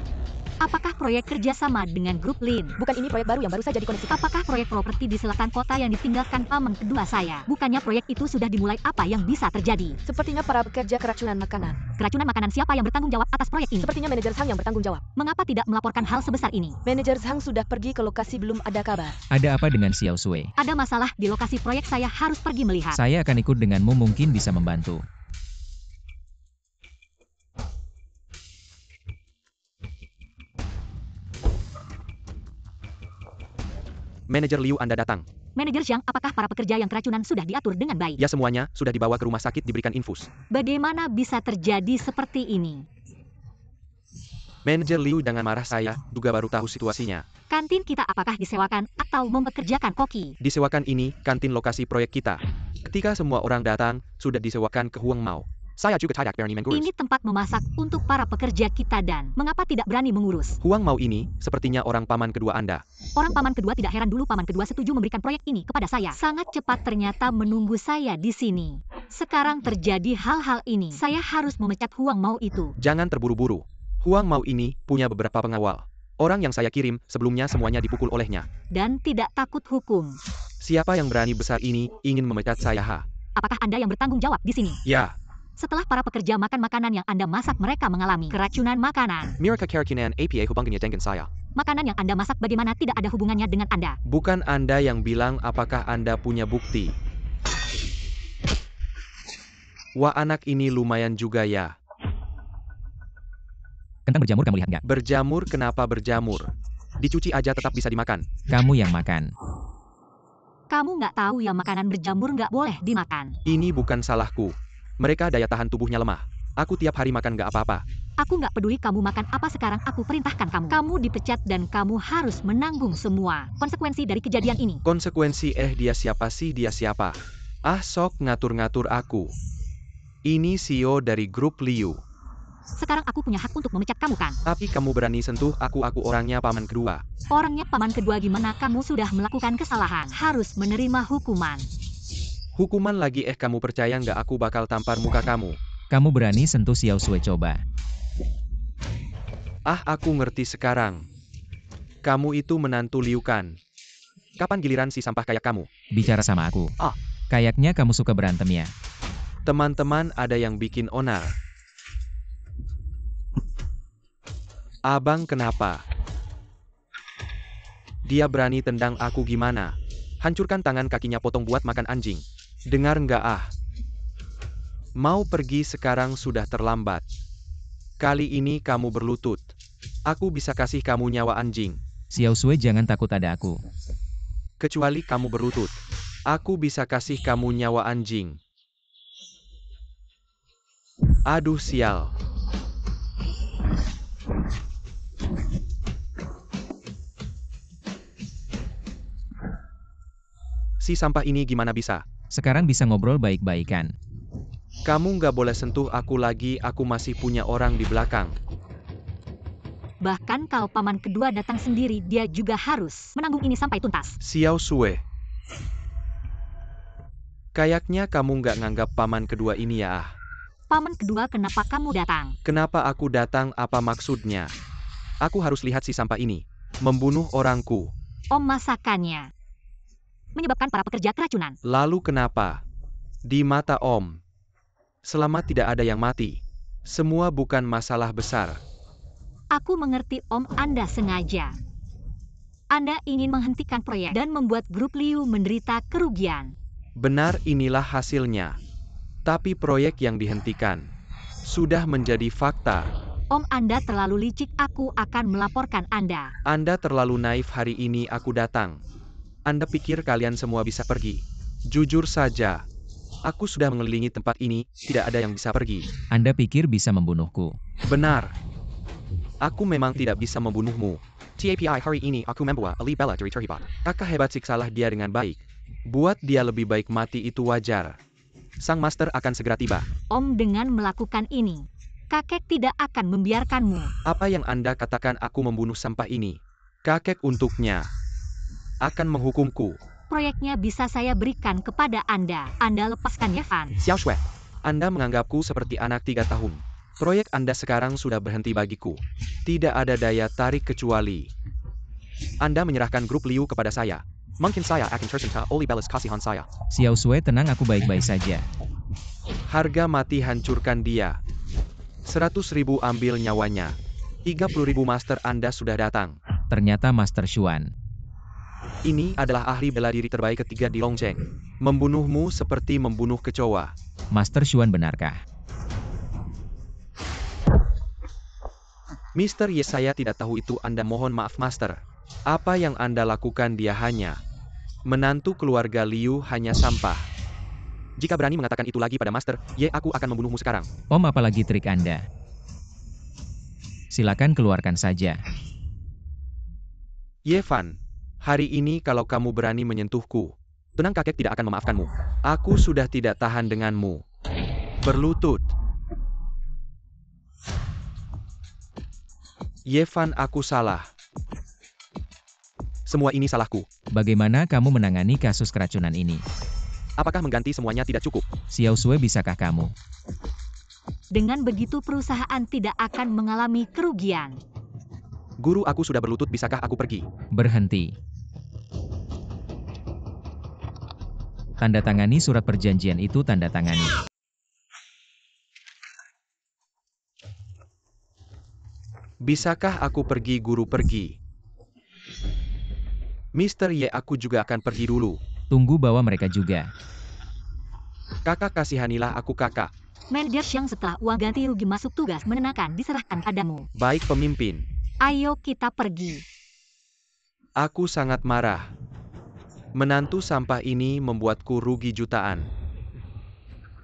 Apakah proyek kerjasama dengan grup Lin? Bukan, ini proyek baru yang baru saja dikoneksi. Apakah proyek properti di selatan kota yang ditinggalkan paman kedua saya? Bukannya proyek itu sudah dimulai? Apa yang bisa terjadi? Sepertinya para pekerja keracunan makanan. Keracunan makanan, siapa yang bertanggung jawab atas proyek ini? Sepertinya manajer Zhang yang bertanggung jawab. Mengapa tidak melaporkan hal sebesar ini? Manajer Zhang sudah pergi ke lokasi, belum ada kabar. Ada apa dengan Xiao Sui? Ada masalah di lokasi proyek, saya harus pergi melihat. Saya akan ikut denganmu, mungkin bisa membantu. Manajer Liu, Anda datang. Manajer Zhang, apakah para pekerja yang keracunan sudah diatur dengan baik? Ya, semuanya sudah dibawa ke rumah sakit, diberikan infus. Bagaimana bisa terjadi seperti ini? Manajer Liu jangan marah, saya juga baru tahu situasinya. Kantin kita apakah disewakan atau mempekerjakan koki? Disewakan, ini kantin lokasi proyek kita. Ketika semua orang datang, sudah disewakan ke Huang Mao. Saya juga tidak berani mengurus. Ini tempat memasak untuk para pekerja kita dan mengapa tidak berani mengurus? Huang Mao ini sepertinya orang paman kedua Anda. Orang paman kedua tidak heran dulu paman kedua setuju memberikan proyek ini kepada saya. Sangat cepat ternyata menunggu saya di sini. Sekarang terjadi hal-hal ini. Saya harus memecat Huang Mao itu. Jangan terburu-buru. Huang Mao ini punya beberapa pengawal. Orang yang saya kirim sebelumnya semuanya dipukul olehnya. Dan tidak takut hukum. Siapa yang berani besar ini ingin memecat saya? Apakah Anda yang bertanggung jawab di sini? Ya. Setelah para pekerja makan makanan yang Anda masak, mereka mengalami keracunan makanan. Mereka keracunan APA hubungannya dengan saya. Makanan yang Anda masak bagaimana tidak ada hubungannya dengan Anda? Bukan Anda yang bilang, apakah Anda punya bukti? Wah, anak ini lumayan juga ya. Kentang berjamur kamu lihat nggak? Berjamur, kenapa berjamur? Dicuci aja tetap bisa dimakan. Kamu yang makan. Kamu nggak tahu ya makanan berjamur nggak boleh dimakan. Ini bukan salahku. Mereka daya tahan tubuhnya lemah. Aku tiap hari makan nggak apa-apa. Aku nggak peduli kamu makan apa, sekarang aku perintahkan kamu. Kamu dipecat dan kamu harus menanggung semua konsekuensi dari kejadian ini. Konsekuensi? Dia siapa sih? Dia siapa? Ah, sok ngatur-ngatur aku. Ini CEO dari grup Liu. Sekarang aku punya hak untuk memecat kamu kan? Tapi kamu berani sentuh aku orangnya paman kedua. Orangnya paman kedua gimana? Kamu sudah melakukan kesalahan. Harus menerima hukuman. Hukuman lagi? Kamu percaya nggak aku bakal tampar muka kamu? Kamu berani sentuh Xiao Sui, coba. Ah, aku ngerti sekarang. Kamu itu menantu Liu kan? Kapan giliran si sampah kayak kamu? Bicara sama aku. Kayaknya kamu suka berantem ya. Teman-teman, ada yang bikin onar. Abang kenapa? Dia berani tendang aku gimana? Hancurkan tangan kakinya, potong buat makan anjing. Dengar nggak ah? Mau pergi sekarang sudah terlambat. Kali ini kamu berlutut. Aku bisa kasih kamu nyawa anjing. Xiao Sui, jangan takut, ada aku. Kecuali kamu berlutut. Aku bisa kasih kamu nyawa anjing. Aduh sial. Si sampah ini gimana bisa? Sekarang bisa ngobrol baik-baikan. Kamu nggak boleh sentuh aku lagi, aku masih punya orang di belakang. Bahkan kalau paman kedua datang sendiri, dia juga harus menanggung ini sampai tuntas. Xiao Sui. Kayaknya kamu nggak nganggap paman kedua ini ya ah. Paman kedua, kenapa kamu datang? Kenapa aku datang? Apa maksudnya? Aku harus lihat si sampah ini membunuh orangku. Om masakannya menyebabkan para pekerja keracunan. Lalu kenapa? Di mata Om, selama tidak ada yang mati, semua bukan masalah besar. Aku mengerti Om, Anda sengaja. Anda ingin menghentikan proyek dan membuat grup Liu menderita kerugian. Benar, inilah hasilnya. Tapi proyek yang dihentikan sudah menjadi fakta. Om, Anda terlalu licik, aku akan melaporkan Anda. Anda terlalu naif, hari ini aku datang. Anda pikir kalian semua bisa pergi? Jujur saja, aku sudah mengelilingi tempat ini, tidak ada yang bisa pergi. Anda pikir bisa membunuhku? Benar. Aku memang tidak bisa membunuhmu. TAPI, hari ini aku membawa Ali Bella dari terlibat. Kakak hebat, siksalah dia dengan baik. Buat dia lebih baik mati, itu wajar. Sang master akan segera tiba. Om, dengan melakukan ini, kakek tidak akan membiarkanmu. Apa yang Anda katakan aku membunuh sampah ini? Kakek untuknya akan menghukumku. Proyeknya bisa saya berikan kepada Anda. Anda lepaskan Yevan. Xiao Sui, Anda menganggapku seperti anak 3 tahun. Proyek Anda sekarang sudah berhenti bagiku. Tidak ada daya tarik kecuali Anda menyerahkan grup Liu kepada saya. Mungkin saya akan tercinta oleh balas kasihan saya. Xiao Sui, tenang, aku baik-baik saja. Harga mati, hancurkan dia. 100.000 ambil nyawanya. 30.000 master Anda sudah datang. Ternyata Master Xuan. Ini adalah ahli bela diri terbaik ketiga di Longzheng. Membunuhmu seperti membunuh kecoa. Master Xuan, benarkah? Mr. Ye, saya tidak tahu itu Anda, mohon maaf Master. Apa yang Anda lakukan, dia hanya menantu keluarga Liu, hanya sampah. Jika berani mengatakan itu lagi pada Master Ye, aku akan membunuhmu sekarang. Om, apalagi trik Anda? Silakan keluarkan saja. Yevan, hari ini kalau kamu berani menyentuhku, tenang kakek tidak akan memaafkanmu. Aku sudah tidak tahan denganmu. Berlutut. Yevan, aku salah. Semua ini salahku. Bagaimana kamu menangani kasus keracunan ini? Apakah mengganti semuanya tidak cukup? Xiao Sui, bisakah kamu? Dengan begitu perusahaan tidak akan mengalami kerugian. Guru, aku sudah berlutut, bisakah aku pergi? Berhenti. Tanda tangani surat perjanjian itu, tanda tangani. Bisakah aku pergi, guru? Pergi. Mr. Ye, aku juga akan pergi dulu. Tunggu, bawa mereka juga. Kakak, kasihanilah aku, kakak. Manajer Xiang, setelah uang ganti rugi masuk tugas menenangkan diserahkan padamu. Baik, pemimpin. Ayo kita pergi. Aku sangat marah. Menantu sampah ini membuatku rugi jutaan.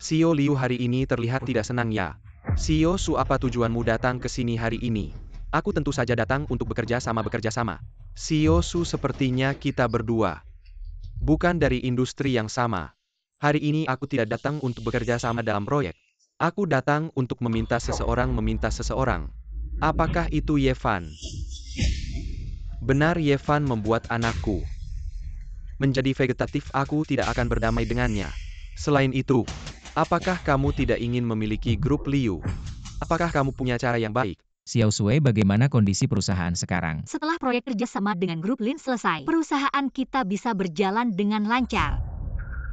Xiao Liu hari ini terlihat tidak senang ya. Xiao Su, apa tujuanmu datang ke sini hari ini? Aku tentu saja datang untuk bekerja sama. Xiao Su, sepertinya kita berdua bukan dari industri yang sama. Hari ini aku tidak datang untuk bekerja sama dalam proyek. Aku datang untuk meminta seseorang. Apakah itu Yevan? Benar, Yevan membuat anakku menjadi vegetatif. Aku tidak akan berdamai dengannya. Selain itu, apakah kamu tidak ingin memiliki grup Liu? Apakah kamu punya cara yang baik? Xiao Sui, bagaimana kondisi perusahaan sekarang? Setelah proyek kerjasama dengan grup Lin selesai, perusahaan kita bisa berjalan dengan lancar.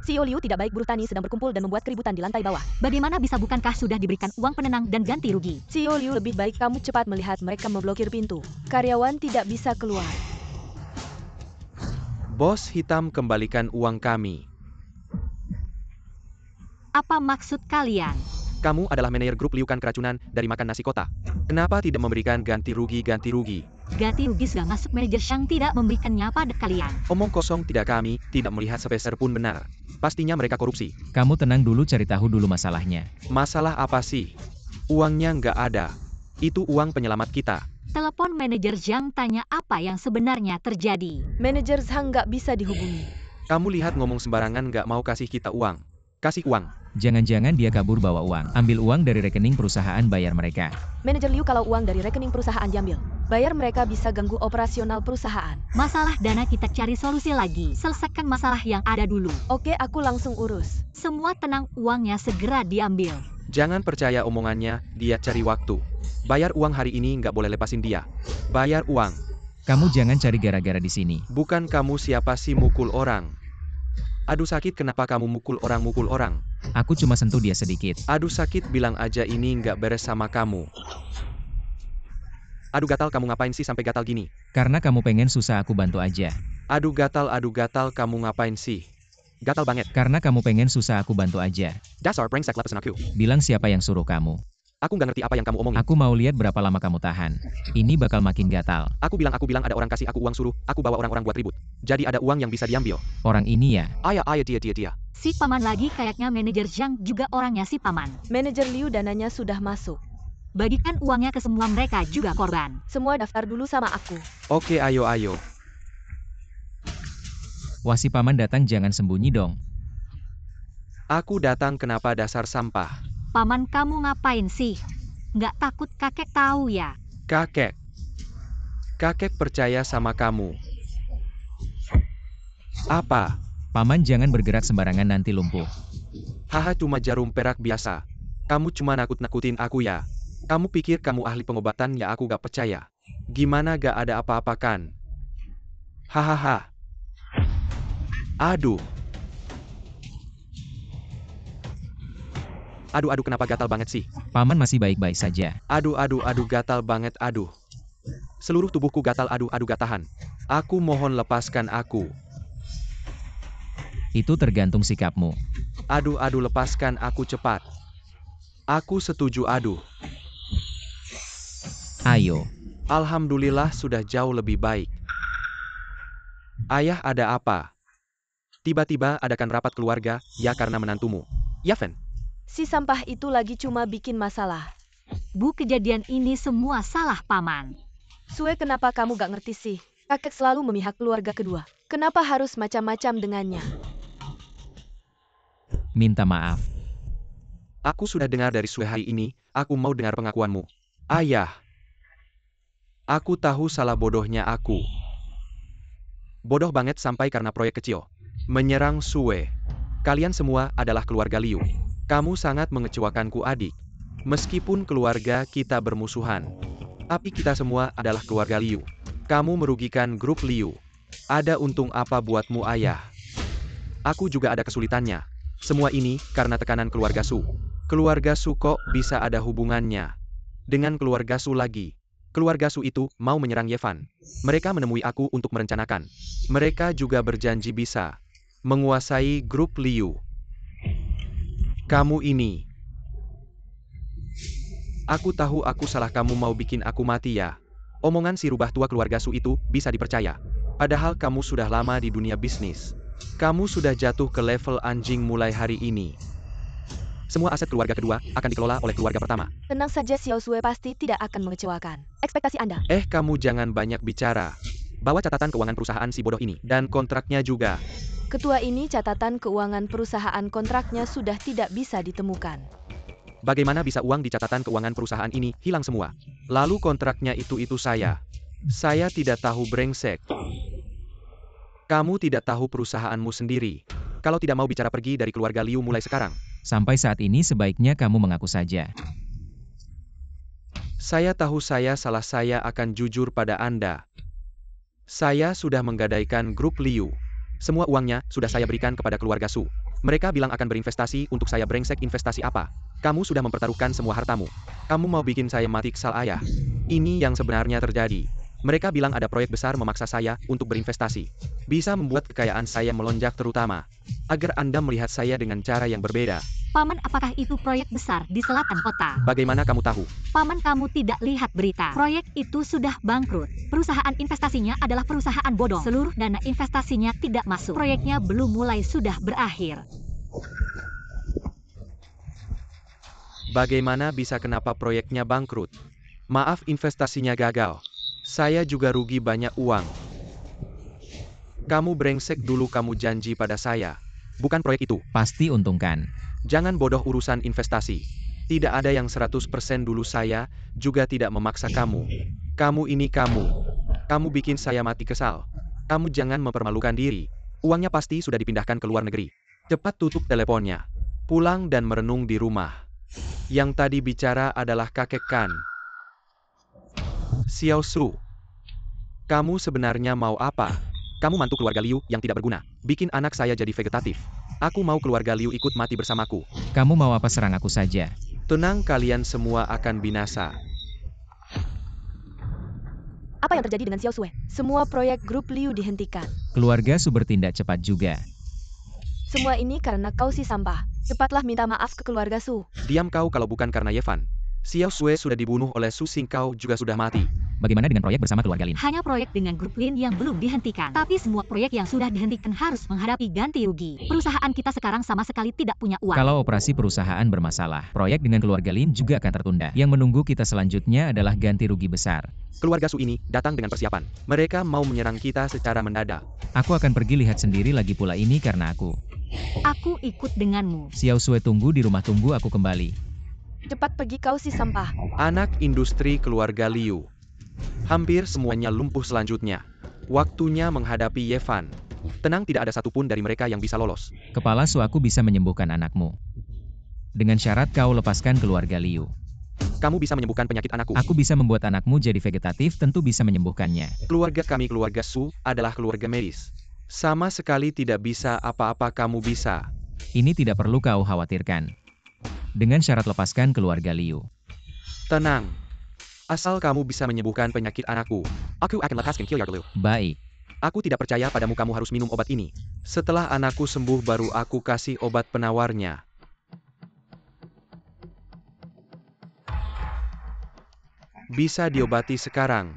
CEO Liu tidak baik, buruh tani sedang berkumpul dan membuat keributan di lantai bawah. Bagaimana bisa, bukankah sudah diberikan uang penenang dan ganti rugi? CEO Liu, lebih baik kamu cepat melihat mereka memblokir pintu. Karyawan tidak bisa keluar. Bos hitam, kembalikan uang kami. Apa maksud kalian? Kamu adalah manajer grup Liu, kan keracunan dari makan nasi kota. Kenapa tidak memberikan ganti rugi? Ganti rugi sudah masuk, manajer Xiang tidak memberikannya pada kalian. Omong kosong, tidak, kami tidak melihat sepeser pun benar. Pastinya mereka korupsi. Kamu tenang dulu, cari tahu dulu masalahnya. Masalah apa sih? Uangnya nggak ada. Itu uang penyelamat kita. Telepon manajer Zhang, tanya apa yang sebenarnya terjadi. Manajer Zhang nggak bisa dihubungi. Kamu lihat, ngomong sembarangan, nggak mau kasih kita uang. Kasih uang. Jangan-jangan dia kabur bawa uang. Ambil uang dari rekening perusahaan, bayar mereka. Manajer Liu, kalau uang dari rekening perusahaan diambil, bayar mereka bisa ganggu operasional perusahaan. Masalah dana kita cari solusi lagi. Selesaikan masalah yang ada dulu. Oke, aku langsung urus. Semua tenang, uangnya segera diambil. Jangan percaya omongannya, dia cari waktu. Bayar uang hari ini, nggak boleh lepasin dia. Bayar uang. Kamu jangan cari gara-gara di sini. Bukan kamu siapa sih mukul orang? Aduh sakit, kenapa kamu mukul orang? Aku cuma sentuh dia sedikit. Aduh sakit, bilang aja ini nggak beres sama kamu. Aduh gatal, kamu ngapain sih sampai gatal gini? Karena kamu pengen susah, aku bantu aja. Aduh gatal, kamu ngapain sih? Gatal banget. Karena kamu pengen susah, aku bantu aja. Dasar brengsek, lapesan aku. Bilang siapa yang suruh kamu. Aku nggak ngerti apa yang kamu omongin. Aku mau lihat berapa lama kamu tahan. Ini bakal makin gatal. Aku bilang ada orang kasih aku uang, suruh aku bawa orang-orang buat ribut. Jadi ada uang yang bisa diambil. Orang ini ya? Ayah dia. Si paman lagi, kayaknya manajer Zhang juga orangnya si paman. Manajer Liu, dananya sudah masuk. Bagikan uangnya ke semua, mereka juga korban. Semua daftar dulu sama aku. Oke, ayo. Wah, si paman datang, jangan sembunyi dong. Aku datang, kenapa dasar sampah? Paman, kamu ngapain sih? Nggak takut kakek tahu ya? Kakek percaya sama kamu. Apa? Paman jangan bergerak sembarangan, nanti lumpuh. Haha, cuma jarum perak biasa. Kamu cuma nakut-nakutin aku ya? Kamu pikir kamu ahli pengobatan ya? Aku gak percaya. Gimana gak ada apa-apa kan? Hahaha. Aduh, kenapa gatal banget sih? Paman masih baik-baik saja. Aduh, gatal banget, aduh. Seluruh tubuhku gatal, aduh, gak tahan. Aku mohon lepaskan aku. Itu tergantung sikapmu. Aduh, lepaskan aku cepat. Aku setuju, aduh. Ayo. Alhamdulillah sudah jauh lebih baik. Ayah, ada apa? Tiba-tiba adakan rapat keluarga, ya karena menantumu. Ya, Fen? Si sampah itu lagi cuma bikin masalah. Bu, kejadian ini semua salah Paman. Sue, kenapa kamu gak ngerti sih? Kakek selalu memihak keluarga kedua. Kenapa harus macam-macam dengannya? Minta maaf. Aku sudah dengar dari Sue hari ini, aku mau dengar pengakuanmu. Ayah. Aku tahu salah bodohnya aku. Bodoh banget sampai karena proyek kecil. Menyerang Sue. Kalian semua adalah keluarga Liu. Kamu sangat mengecewakanku, adik. Meskipun keluarga kita bermusuhan, tapi kita semua adalah keluarga Liu. Kamu merugikan grup Liu. Ada untung apa buatmu, ayah? Aku juga ada kesulitannya. Semua ini karena tekanan keluarga Su. Keluarga Su kok bisa ada hubungannya dengan keluarga Su lagi? Keluarga Su itu mau menyerang Yevan. Mereka menemui aku untuk merencanakan. Mereka juga berjanji bisa menguasai grup Liu. Kamu ini. Aku tahu aku salah, kamu mau bikin aku mati ya. Omongan si rubah tua keluarga Su itu bisa dipercaya. Padahal kamu sudah lama di dunia bisnis. Kamu sudah jatuh ke level anjing mulai hari ini. Semua aset keluarga kedua akan dikelola oleh keluarga pertama. Tenang saja, Xiao Sue pasti tidak akan mengecewakan. Ekspektasi Anda. Kamu jangan banyak bicara. Bawa catatan keuangan perusahaan si bodoh ini dan kontraknya juga. Ketua ini catatan keuangan perusahaan kontraknya sudah tidak bisa ditemukan. Bagaimana bisa uang di catatan keuangan perusahaan ini hilang semua? Lalu kontraknya itu saya. Saya tidak tahu, brengsek. Kamu tidak tahu perusahaanmu sendiri. Kalau tidak mau bicara, pergi dari keluarga Liu mulai sekarang. Sampai saat ini sebaiknya kamu mengaku saja. Saya tahu saya salah, saya akan jujur pada Anda. Saya sudah menggadaikan grup Liu. Semua uangnya sudah saya berikan kepada keluarga Su. Mereka bilang akan berinvestasi untuk saya, brengsek. Investasi apa? Kamu sudah mempertaruhkan semua hartamu. Kamu mau bikin saya mati, kesal, ayah. Ini yang sebenarnya terjadi. Mereka bilang ada proyek besar memaksa saya untuk berinvestasi. Bisa membuat kekayaan saya melonjak, terutama agar Anda melihat saya dengan cara yang berbeda. Paman, apakah itu proyek besar di selatan kota? Bagaimana kamu tahu? Paman, kamu tidak lihat berita. Proyek itu sudah bangkrut. Perusahaan investasinya adalah perusahaan bodong. Seluruh dana investasinya tidak masuk. Proyeknya belum mulai sudah berakhir. Bagaimana bisa, kenapa proyeknya bangkrut? Maaf, investasinya gagal. Saya juga rugi banyak uang. Kamu brengsek, dulu kamu janji pada saya. Bukan proyek itu. Pasti untungkan. Jangan bodoh urusan investasi. Tidak ada yang 100% dulu, saya juga tidak memaksa kamu. Kamu ini kamu. Kamu bikin saya mati, kesal. Kamu jangan mempermalukan diri. Uangnya pasti sudah dipindahkan ke luar negeri. Cepat tutup teleponnya. Pulang dan merenung di rumah. Yang tadi bicara adalah kakek kan? Xiao Su. Kamu sebenarnya mau apa? Kamu mantu keluarga Liu yang tidak berguna. Bikin anak saya jadi vegetatif. Aku mau keluarga Liu ikut mati bersamaku. Kamu mau apa, serang aku saja. Tenang, kalian semua akan binasa. Apa yang terjadi dengan Xiao Sue? Semua proyek grup Liu dihentikan. Keluarga Su bertindak cepat juga. Semua ini karena kau si sampah. Cepatlah minta maaf ke keluarga Su. Diam kau, kalau bukan karena Yevan. Xiao Sue sudah dibunuh oleh Su Xing, kau juga sudah mati. Bagaimana dengan proyek bersama keluarga Lin? Hanya proyek dengan grup Lin yang belum dihentikan. Tapi semua proyek yang sudah dihentikan harus menghadapi ganti rugi. Perusahaan kita sekarang sama sekali tidak punya uang. Kalau operasi perusahaan bermasalah, proyek dengan keluarga Lin juga akan tertunda. Yang menunggu kita selanjutnya adalah ganti rugi besar. Keluarga Su ini datang dengan persiapan. Mereka mau menyerang kita secara mendadak. Aku akan pergi lihat sendiri, lagi pula ini karena aku. Aku ikut denganmu. Xiao Sue tunggu di rumah, tunggu aku kembali. Cepat pergi kau si sampah. Anak industri keluarga Liu. Hampir semuanya lumpuh selanjutnya. Waktunya menghadapi Yevan. Tenang, tidak ada satupun dari mereka yang bisa lolos. Kepala Su, aku bisa menyembuhkan anakmu. Dengan syarat kau lepaskan keluarga Liu. Kamu bisa menyembuhkan penyakit anakku. Aku bisa membuat anakmu jadi vegetatif, tentu bisa menyembuhkannya. Keluarga kami, keluarga Su, adalah keluarga medis. Sama sekali tidak bisa apa-apa, kamu bisa. Ini tidak perlu kau khawatirkan. Dengan syarat lepaskan keluarga Liu. Tenang. Asal kamu bisa menyembuhkan penyakit anakku, aku akan lepaskan keluarga Liu. Baik. Aku tidak percaya padamu, kamu harus minum obat ini. Setelah anakku sembuh baru aku kasih obat penawarnya. Bisa diobati sekarang.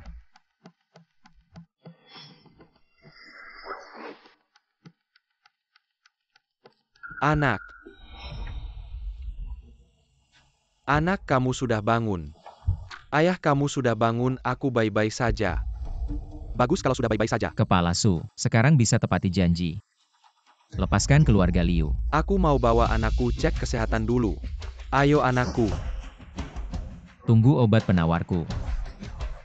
Anak. Anak kamu sudah bangun. Ayah kamu sudah bangun, aku baik-baik saja. Bagus kalau sudah baik-baik saja. Kepala Su, sekarang bisa tepati janji. Lepaskan keluarga Liu. Aku mau bawa anakku cek kesehatan dulu. Ayo anakku. Tunggu obat penawarku.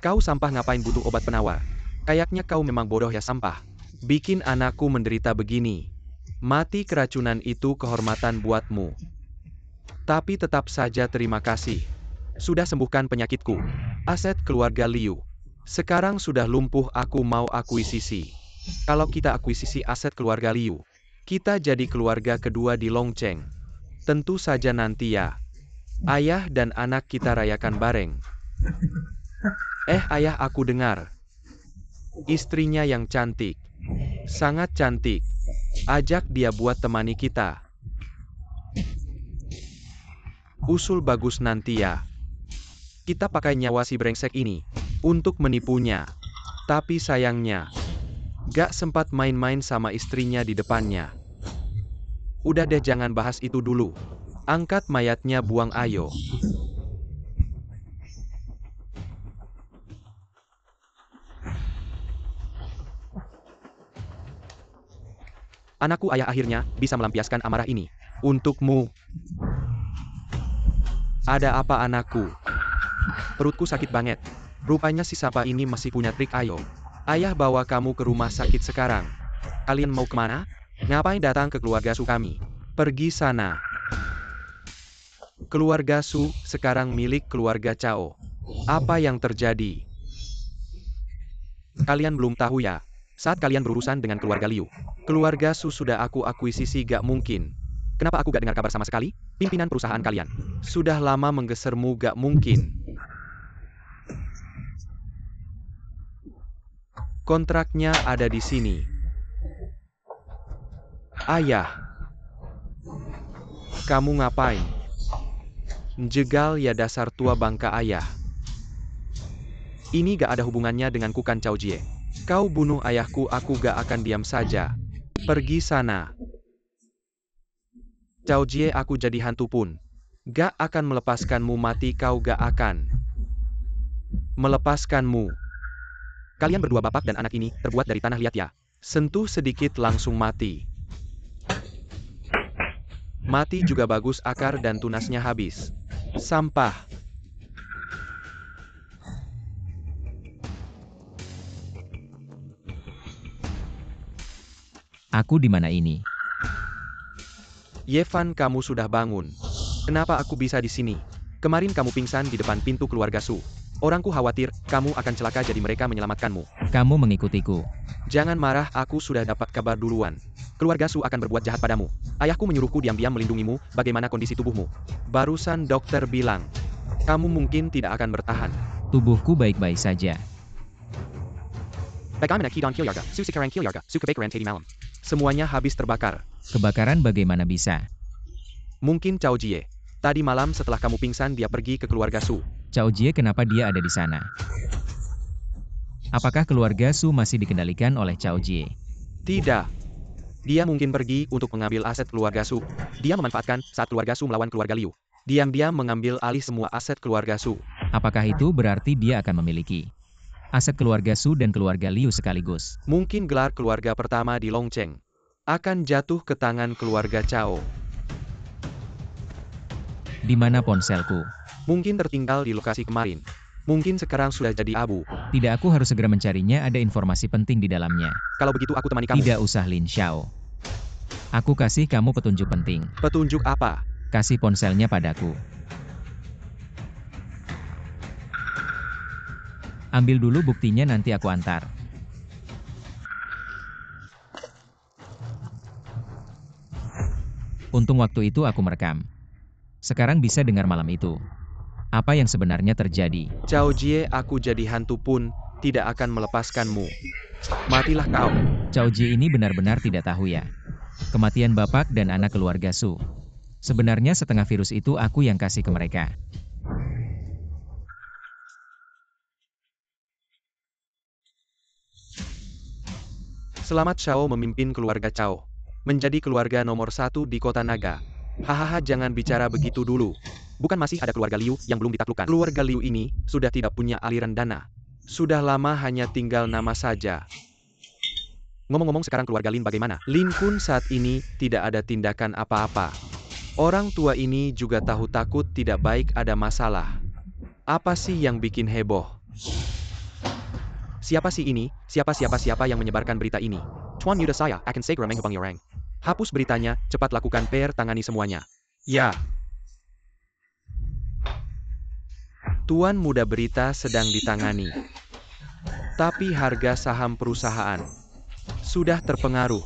Kau sampah ngapain butuh obat penawar? Kayaknya kau memang bodoh ya sampah. Bikin anakku menderita begini. Mati keracunan itu kehormatan buatmu. Tapi tetap saja terima kasih. Sudah sembuhkan penyakitku. Aset keluarga Liu. Sekarang sudah lumpuh, aku mau akuisisi. Kalau kita akuisisi aset keluarga Liu, kita jadi keluarga kedua di Longcheng. Tentu saja nanti ya. Ayah dan anak kita rayakan bareng. Ayah, aku dengar. Istrinya yang cantik. Sangat cantik. Ajak dia buat temani kita. Usul bagus nanti ya. Kita pakai nyawa si brengsek ini untuk menipunya. Tapi sayangnya, gak sempat main-main sama istrinya di depannya. Udah deh, jangan bahas itu dulu. Angkat mayatnya, buang ayo. Anakku, ayah akhirnya bisa melampiaskan amarah ini. Untukmu. Ada apa anakku? Perutku sakit banget. Rupanya si Sapa ini masih punya trik. Ayo. Ayah bawa kamu ke rumah sakit sekarang. Kalian mau kemana? Ngapain datang ke keluarga Su kami? Pergi sana. Keluarga Su sekarang milik keluarga Cao. Apa yang terjadi? Kalian belum tahu ya? Saat kalian berurusan dengan keluarga Liu, keluarga Su sudah aku akuisisi. Gak mungkin. Kenapa aku gak dengar kabar sama sekali? Pimpinan perusahaan kalian sudah lama menggesermu. Gak mungkin. Kontraknya ada di sini. Ayah. Kamu ngapain? Jegal ya, dasar tua bangka ayah. Ini gak ada hubungannya dengan Kukan Cao Jie. Kau bunuh ayahku, aku gak akan diam saja. Pergi sana. Cao Jie, aku jadi hantu pun gak akan melepaskanmu. Mati kau, gak akan melepaskanmu. Kalian berdua, bapak dan anak ini, terbuat dari tanah liat ya. Sentuh sedikit langsung mati. Mati juga bagus, akar dan tunasnya habis. Sampah. Aku di mana ini? Yevan, kamu sudah bangun. Kenapa aku bisa di sini? Kemarin kamu pingsan di depan pintu keluarga Su. Orangku khawatir kamu akan celaka, jadi mereka menyelamatkanmu. Kamu mengikutiku. Jangan marah, aku sudah dapat kabar duluan. Keluarga Su akan berbuat jahat padamu. Ayahku menyuruhku diam-diam melindungimu. Bagaimana kondisi tubuhmu? Barusan dokter bilang, kamu mungkin tidak akan bertahan. Tubuhku baik-baik saja. Bagaimana keadaan keluarga Su sekarang? Keluarga Su kebakaran tadi malam. Semuanya habis terbakar. Kebakaran bagaimana bisa? Mungkin Cao Jie. Tadi malam setelah kamu pingsan, dia pergi ke keluarga Su. Cao Jie, kenapa dia ada di sana? Apakah keluarga Su masih dikendalikan oleh Cao Jie? Tidak. Dia mungkin pergi untuk mengambil aset keluarga Su. Dia memanfaatkan saat keluarga Su melawan keluarga Liu. Diam-diam mengambil alih semua aset keluarga Su. Apakah itu berarti dia akan memiliki aset keluarga Su dan keluarga Liu sekaligus? Mungkin gelar keluarga pertama di Longcheng akan jatuh ke tangan keluarga Cao. Di mana ponselku? Mungkin tertinggal di lokasi kemarin. Mungkin sekarang sudah jadi abu. Tidak, aku harus segera mencarinya, ada informasi penting di dalamnya. Kalau begitu aku temani kamu. Tidak usah, Lin Xiao. Aku kasih kamu petunjuk penting. Petunjuk apa? Kasih ponselnya padaku. Ambil dulu buktinya, nanti aku antar. Untung waktu itu aku merekam. Sekarang bisa dengar malam itu. Apa yang sebenarnya terjadi? Cao Jie, aku jadi hantu pun tidak akan melepaskanmu. Matilah kau. Cao Jie ini benar-benar tidak tahu ya. Kematian bapak dan anak keluarga Su. Sebenarnya setengah virus itu aku yang kasih ke mereka. Selamat Xiao memimpin keluarga Cao. Menjadi keluarga nomor 1 di kota naga. Hahaha, jangan bicara begitu dulu. Bukan masih ada keluarga Liu yang belum ditaklukkan. Keluarga Liu ini sudah tidak punya aliran dana. Sudah lama hanya tinggal nama saja. Ngomong-ngomong sekarang keluarga Lin bagaimana? Lin Kun saat ini tidak ada tindakan apa-apa. Orang tua ini juga tahu takut tidak baik ada masalah. Apa sih yang bikin heboh? Siapa sih ini? Siapa yang menyebarkan berita ini? Tuan Yuda saya akan segera menghubungi orang. Hapus beritanya, cepat lakukan PR tangani semuanya. Ya. Tuan muda berita sedang ditangani. Tapi harga saham perusahaan sudah terpengaruh.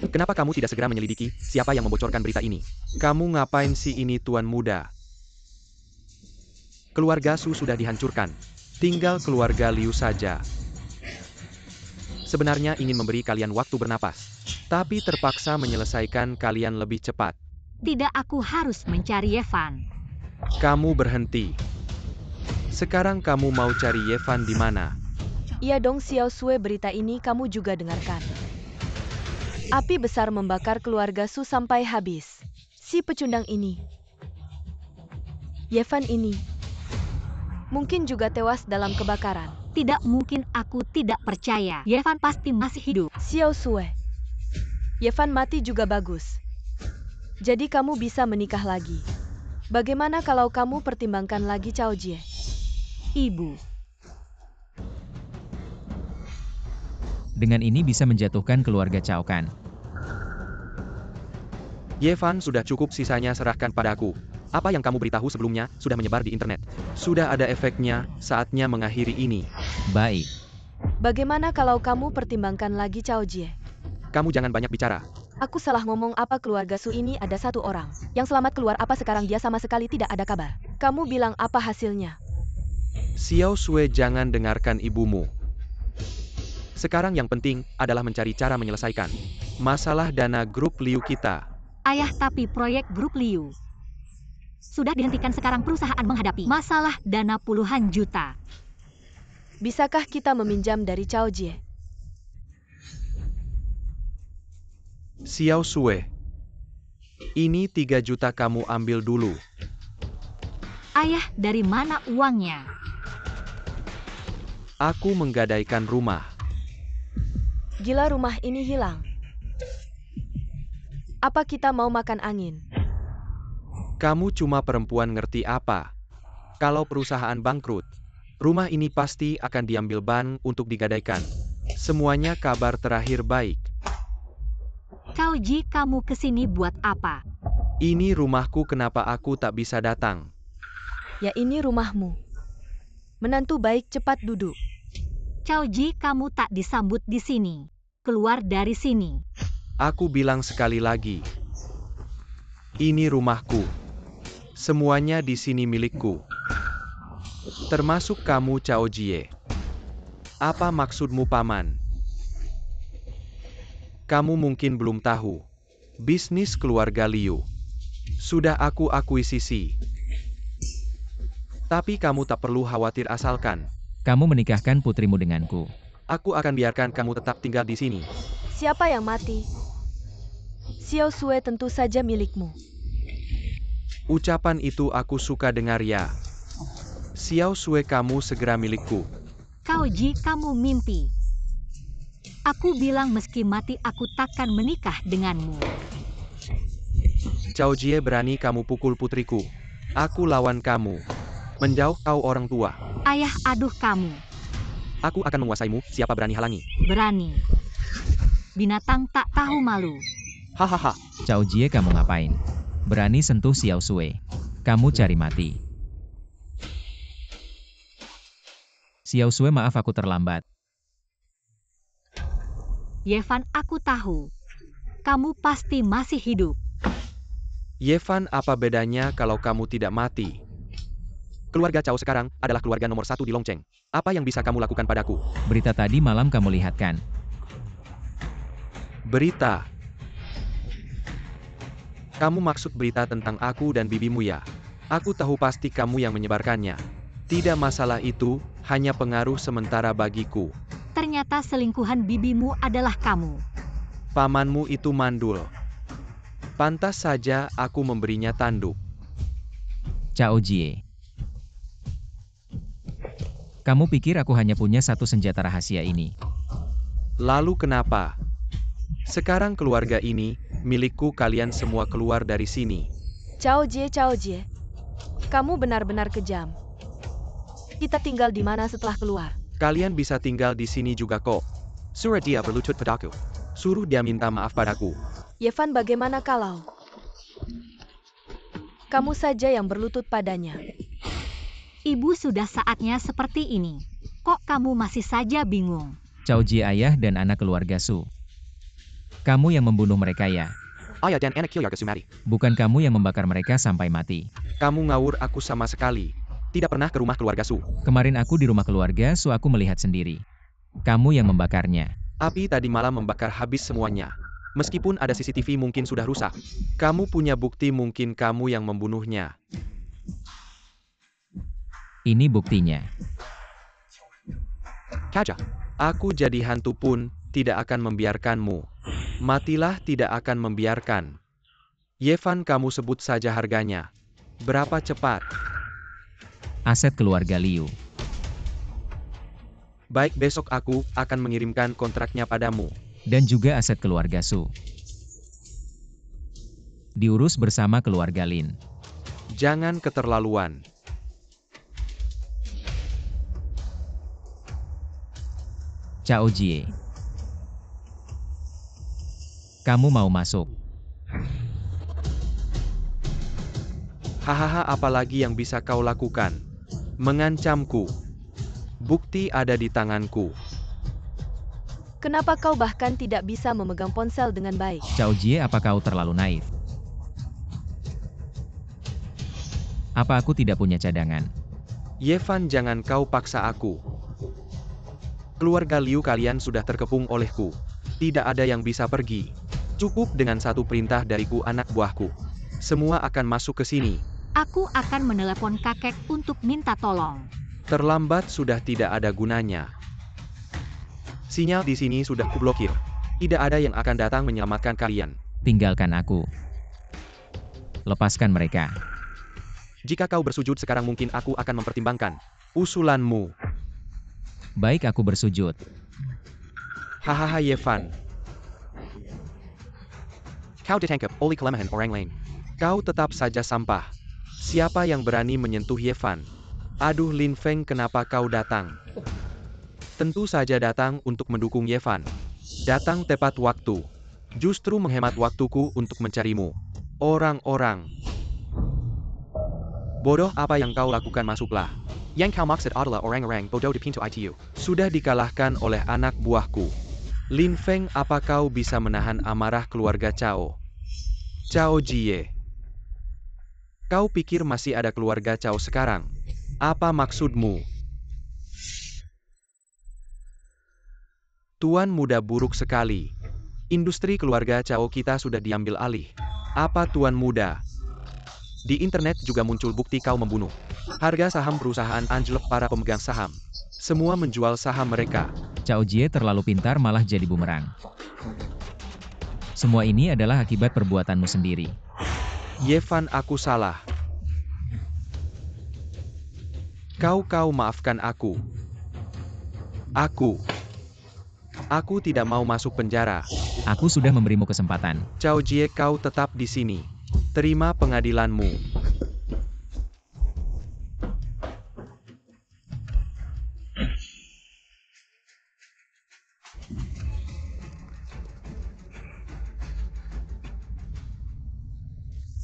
Kenapa kamu tidak segera menyelidiki siapa yang membocorkan berita ini? Kamu ngapain sih ini tuan muda? Keluarga Su sudah dihancurkan. Tinggal keluarga Liu saja. Sebenarnya ingin memberi kalian waktu bernapas. Tapi terpaksa menyelesaikan kalian lebih cepat. Tidak, aku harus mencari Yevan. Kamu berhenti. Sekarang kamu mau cari Yevan di mana? Iya dong Xiao Sue, berita ini kamu juga dengarkan. Api besar membakar keluarga Su sampai habis. Si pecundang ini, Yevan ini, mungkin juga tewas dalam kebakaran. Tidak mungkin, aku tidak percaya. Yevan pasti masih hidup. Xiao Sue, Yevan mati juga bagus. Jadi kamu bisa menikah lagi. Bagaimana kalau kamu pertimbangkan lagi Cao Jie? Ibu. Dengan ini bisa menjatuhkan keluarga Cao Kan. Yevan sudah cukup, sisanya serahkan padaku. Apa yang kamu beritahu sebelumnya sudah menyebar di internet. Sudah ada efeknya, saatnya mengakhiri ini. Baik. Bagaimana kalau kamu pertimbangkan lagi Cao Jie? Kamu jangan banyak bicara. Aku salah ngomong apa? Keluarga Su ini ada satu orang yang selamat keluar, apa sekarang dia sama sekali tidak ada kabar. Kamu bilang apa hasilnya? Xiao Sue, jangan dengarkan ibumu. Sekarang yang penting adalah mencari cara menyelesaikan masalah dana grup Liu kita. Ayah, tapi proyek grup Liu sudah dihentikan. Sekarang perusahaan menghadapi masalah dana puluhan juta. Bisakah kita meminjam dari Cao Jie? Xiao Sue, ini 3 juta kamu ambil dulu. Ayah, dari mana uangnya? Aku menggadaikan rumah. Gila, rumah ini hilang. Apa kita mau makan angin? Kamu cuma perempuan, ngerti apa? Kalau perusahaan bangkrut, rumah ini pasti akan diambil bank untuk digadaikan. Semuanya kabar terakhir baik. Cao Ji, kamu kesini buat apa? Ini rumahku, kenapa aku tak bisa datang? Ya, ini rumahmu. Menantu baik, cepat duduk. Cao Ji, kamu tak disambut di sini. Keluar dari sini. Aku bilang sekali lagi. Ini rumahku. Semuanya di sini milikku. Termasuk kamu, Cao Jie. Apa maksudmu, Paman? Kamu mungkin belum tahu. Bisnis keluarga Liu sudah aku akuisisi. Tapi kamu tak perlu khawatir, asalkan Kamu menikahkan putrimu denganku. aku akan biarkan kamu tetap tinggal di sini. Siapa yang mati? Xiao Sue tentu saja milikmu. Ucapan itu aku suka dengar ya. Xiao Sue, kamu segera milikku. Cao Ji, kamu mimpi. Aku bilang meski mati aku takkan menikah denganmu. Cao Jie, berani kamu pukul putriku. Aku lawan kamu. Menjauh kau orang tua. Ayah, aduh kamu. Aku akan menguasaimu, siapa berani halangi? Berani. Binatang tak tahu malu. Hahaha. Cao Jie, kamu ngapain? Berani sentuh Xiao Sue. Kamu cari mati. Xiao Sue, maaf aku terlambat. Yevan, aku tahu. Kamu pasti masih hidup. Yevan, apa bedanya kalau kamu tidak mati? Keluarga Cao sekarang adalah keluarga nomor 1 di Longcheng. Apa yang bisa kamu lakukan padaku? Berita tadi malam kamu lihat kan? Berita. Kamu maksud berita tentang aku dan bibimu ya? Aku tahu pasti kamu yang menyebarkannya. Tidak masalah, itu hanya pengaruh sementara bagiku. Ternyata selingkuhan bibimu adalah kamu. Pamanmu itu mandul. Pantas saja aku memberinya tanduk. Cao Jie. Kamu pikir aku hanya punya satu senjata rahasia ini? Lalu kenapa? Sekarang keluarga ini, milikku, kalian semua keluar dari sini. Cao Jie. Kamu benar-benar kejam. Kita tinggal di mana setelah keluar? Kalian bisa tinggal di sini juga kok. Suruh dia berlutut padaku. Suruh dia minta maaf padaku. Yevan, bagaimana kalau kamu saja yang berlutut padanya? Ibu, sudah saatnya seperti ini. Kok kamu masih saja bingung? Cao Jie ayah dan anak keluarga Su. Kamu yang membunuh mereka ya? Ayah dan anak keluarga Su mati. Bukan kamu yang membakar mereka sampai mati. Kamu ngawur, aku sama sekali tidak pernah ke rumah keluarga Su. Kemarin aku di rumah keluarga Su, aku melihat sendiri. Kamu yang membakarnya. Api tadi malam membakar habis semuanya. Meskipun ada CCTV mungkin sudah rusak. Kamu punya bukti, mungkin kamu yang membunuhnya. Ini buktinya. Kaja, aku jadi hantu pun tidak akan membiarkanmu. Matilah, tidak akan membiarkan. Yevan, kamu sebut saja harganya. Berapa cepat? Aset keluarga Liu. Baik, besok aku akan mengirimkan kontraknya padamu. Dan juga aset keluarga Su. Diurus bersama keluarga Lin. Jangan keterlaluan. Cao Jie. Kamu mau masuk? Hahaha, apalagi yang bisa kau lakukan? Mengancamku. Bukti ada di tanganku. Kenapa kau bahkan tidak bisa memegang ponsel dengan baik? Cao Jie, apa kau terlalu naif? Apa aku tidak punya cadangan? Yevan, jangan kau paksa aku. Keluarga Liu kalian sudah terkepung olehku. Tidak ada yang bisa pergi. Cukup dengan satu perintah dariku, anak buahku. Semua akan masuk ke sini. Aku akan menelepon kakek untuk minta tolong. Terlambat, sudah tidak ada gunanya. Sinyal di sini sudah kublokir. Tidak ada yang akan datang menyelamatkan kalian. Tinggalkan aku. Lepaskan mereka. Jika kau bersujud sekarang, mungkin aku akan mempertimbangkan usulanmu. Baik, aku bersujud. Hahaha, Yevan. Kau ditangkap oleh kelemahan orang lain. Kau tetap saja sampah. Siapa yang berani menyentuh Yevan? Aduh, Lin Feng, kenapa kau datang? Tentu saja datang untuk mendukung Yevan. Datang tepat waktu. Justru menghemat waktuku untuk mencarimu. Orang-orang bodoh, apa yang kau lakukan? Masuklah. Yang kau maksud adalah orang-orang bodoh di pintu ITU. Sudah dikalahkan oleh anak buahku. Lin Feng, apa kau bisa menahan amarah keluarga Cao? Cao Jie. Kau pikir masih ada keluarga Cao sekarang? Apa maksudmu? Tuan muda, buruk sekali. Industri keluarga Cao kita sudah diambil alih. Apa Tuan muda? Di internet juga muncul bukti kau membunuh. Harga saham perusahaan anjlok, para pemegang saham semua menjual saham mereka. Cao Jie terlalu pintar, malah jadi bumerang. Semua ini adalah akibat perbuatanmu sendiri. Yevan, aku salah. Kau maafkan aku. Aku tidak mau masuk penjara. Aku sudah memberimu kesempatan. Cao Jie, kau tetap di sini. Terima pengadilanmu.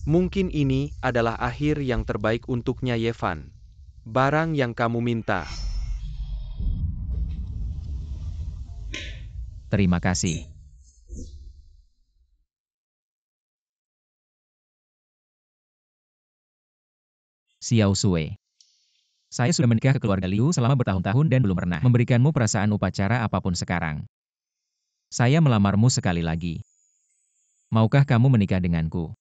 Mungkin ini adalah akhir yang terbaik untuknya, Yevan. Barang yang kamu minta. Terima kasih. Xiao Sui. Saya sudah menikah ke keluarga Liu selama bertahun-tahun dan belum pernah memberikanmu perasaan upacara apapun sekarang. Saya melamarmu sekali lagi. Maukah kamu menikah denganku?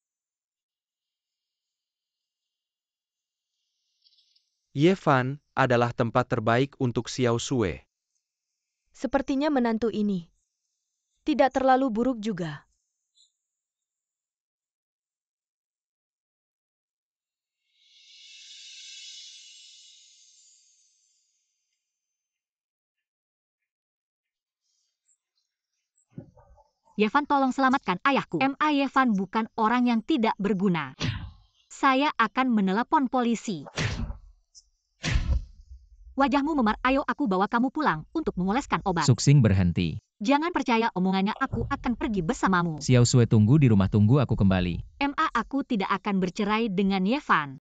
Yevan adalah tempat terbaik untuk Xiao Sui. Sepertinya menantu ini tidak terlalu buruk juga. Yevan, tolong selamatkan ayahku. Ma, Yevan bukan orang yang tidak berguna. Saya akan menelepon polisi. Wajahmu memar, ayo aku bawa kamu pulang untuk mengoleskan obat. Suksing berhenti. Jangan percaya omongannya, aku akan pergi bersamamu. Xiao Sui tunggu di rumah tunggu aku kembali. Ma, aku tidak akan bercerai dengan Yevan.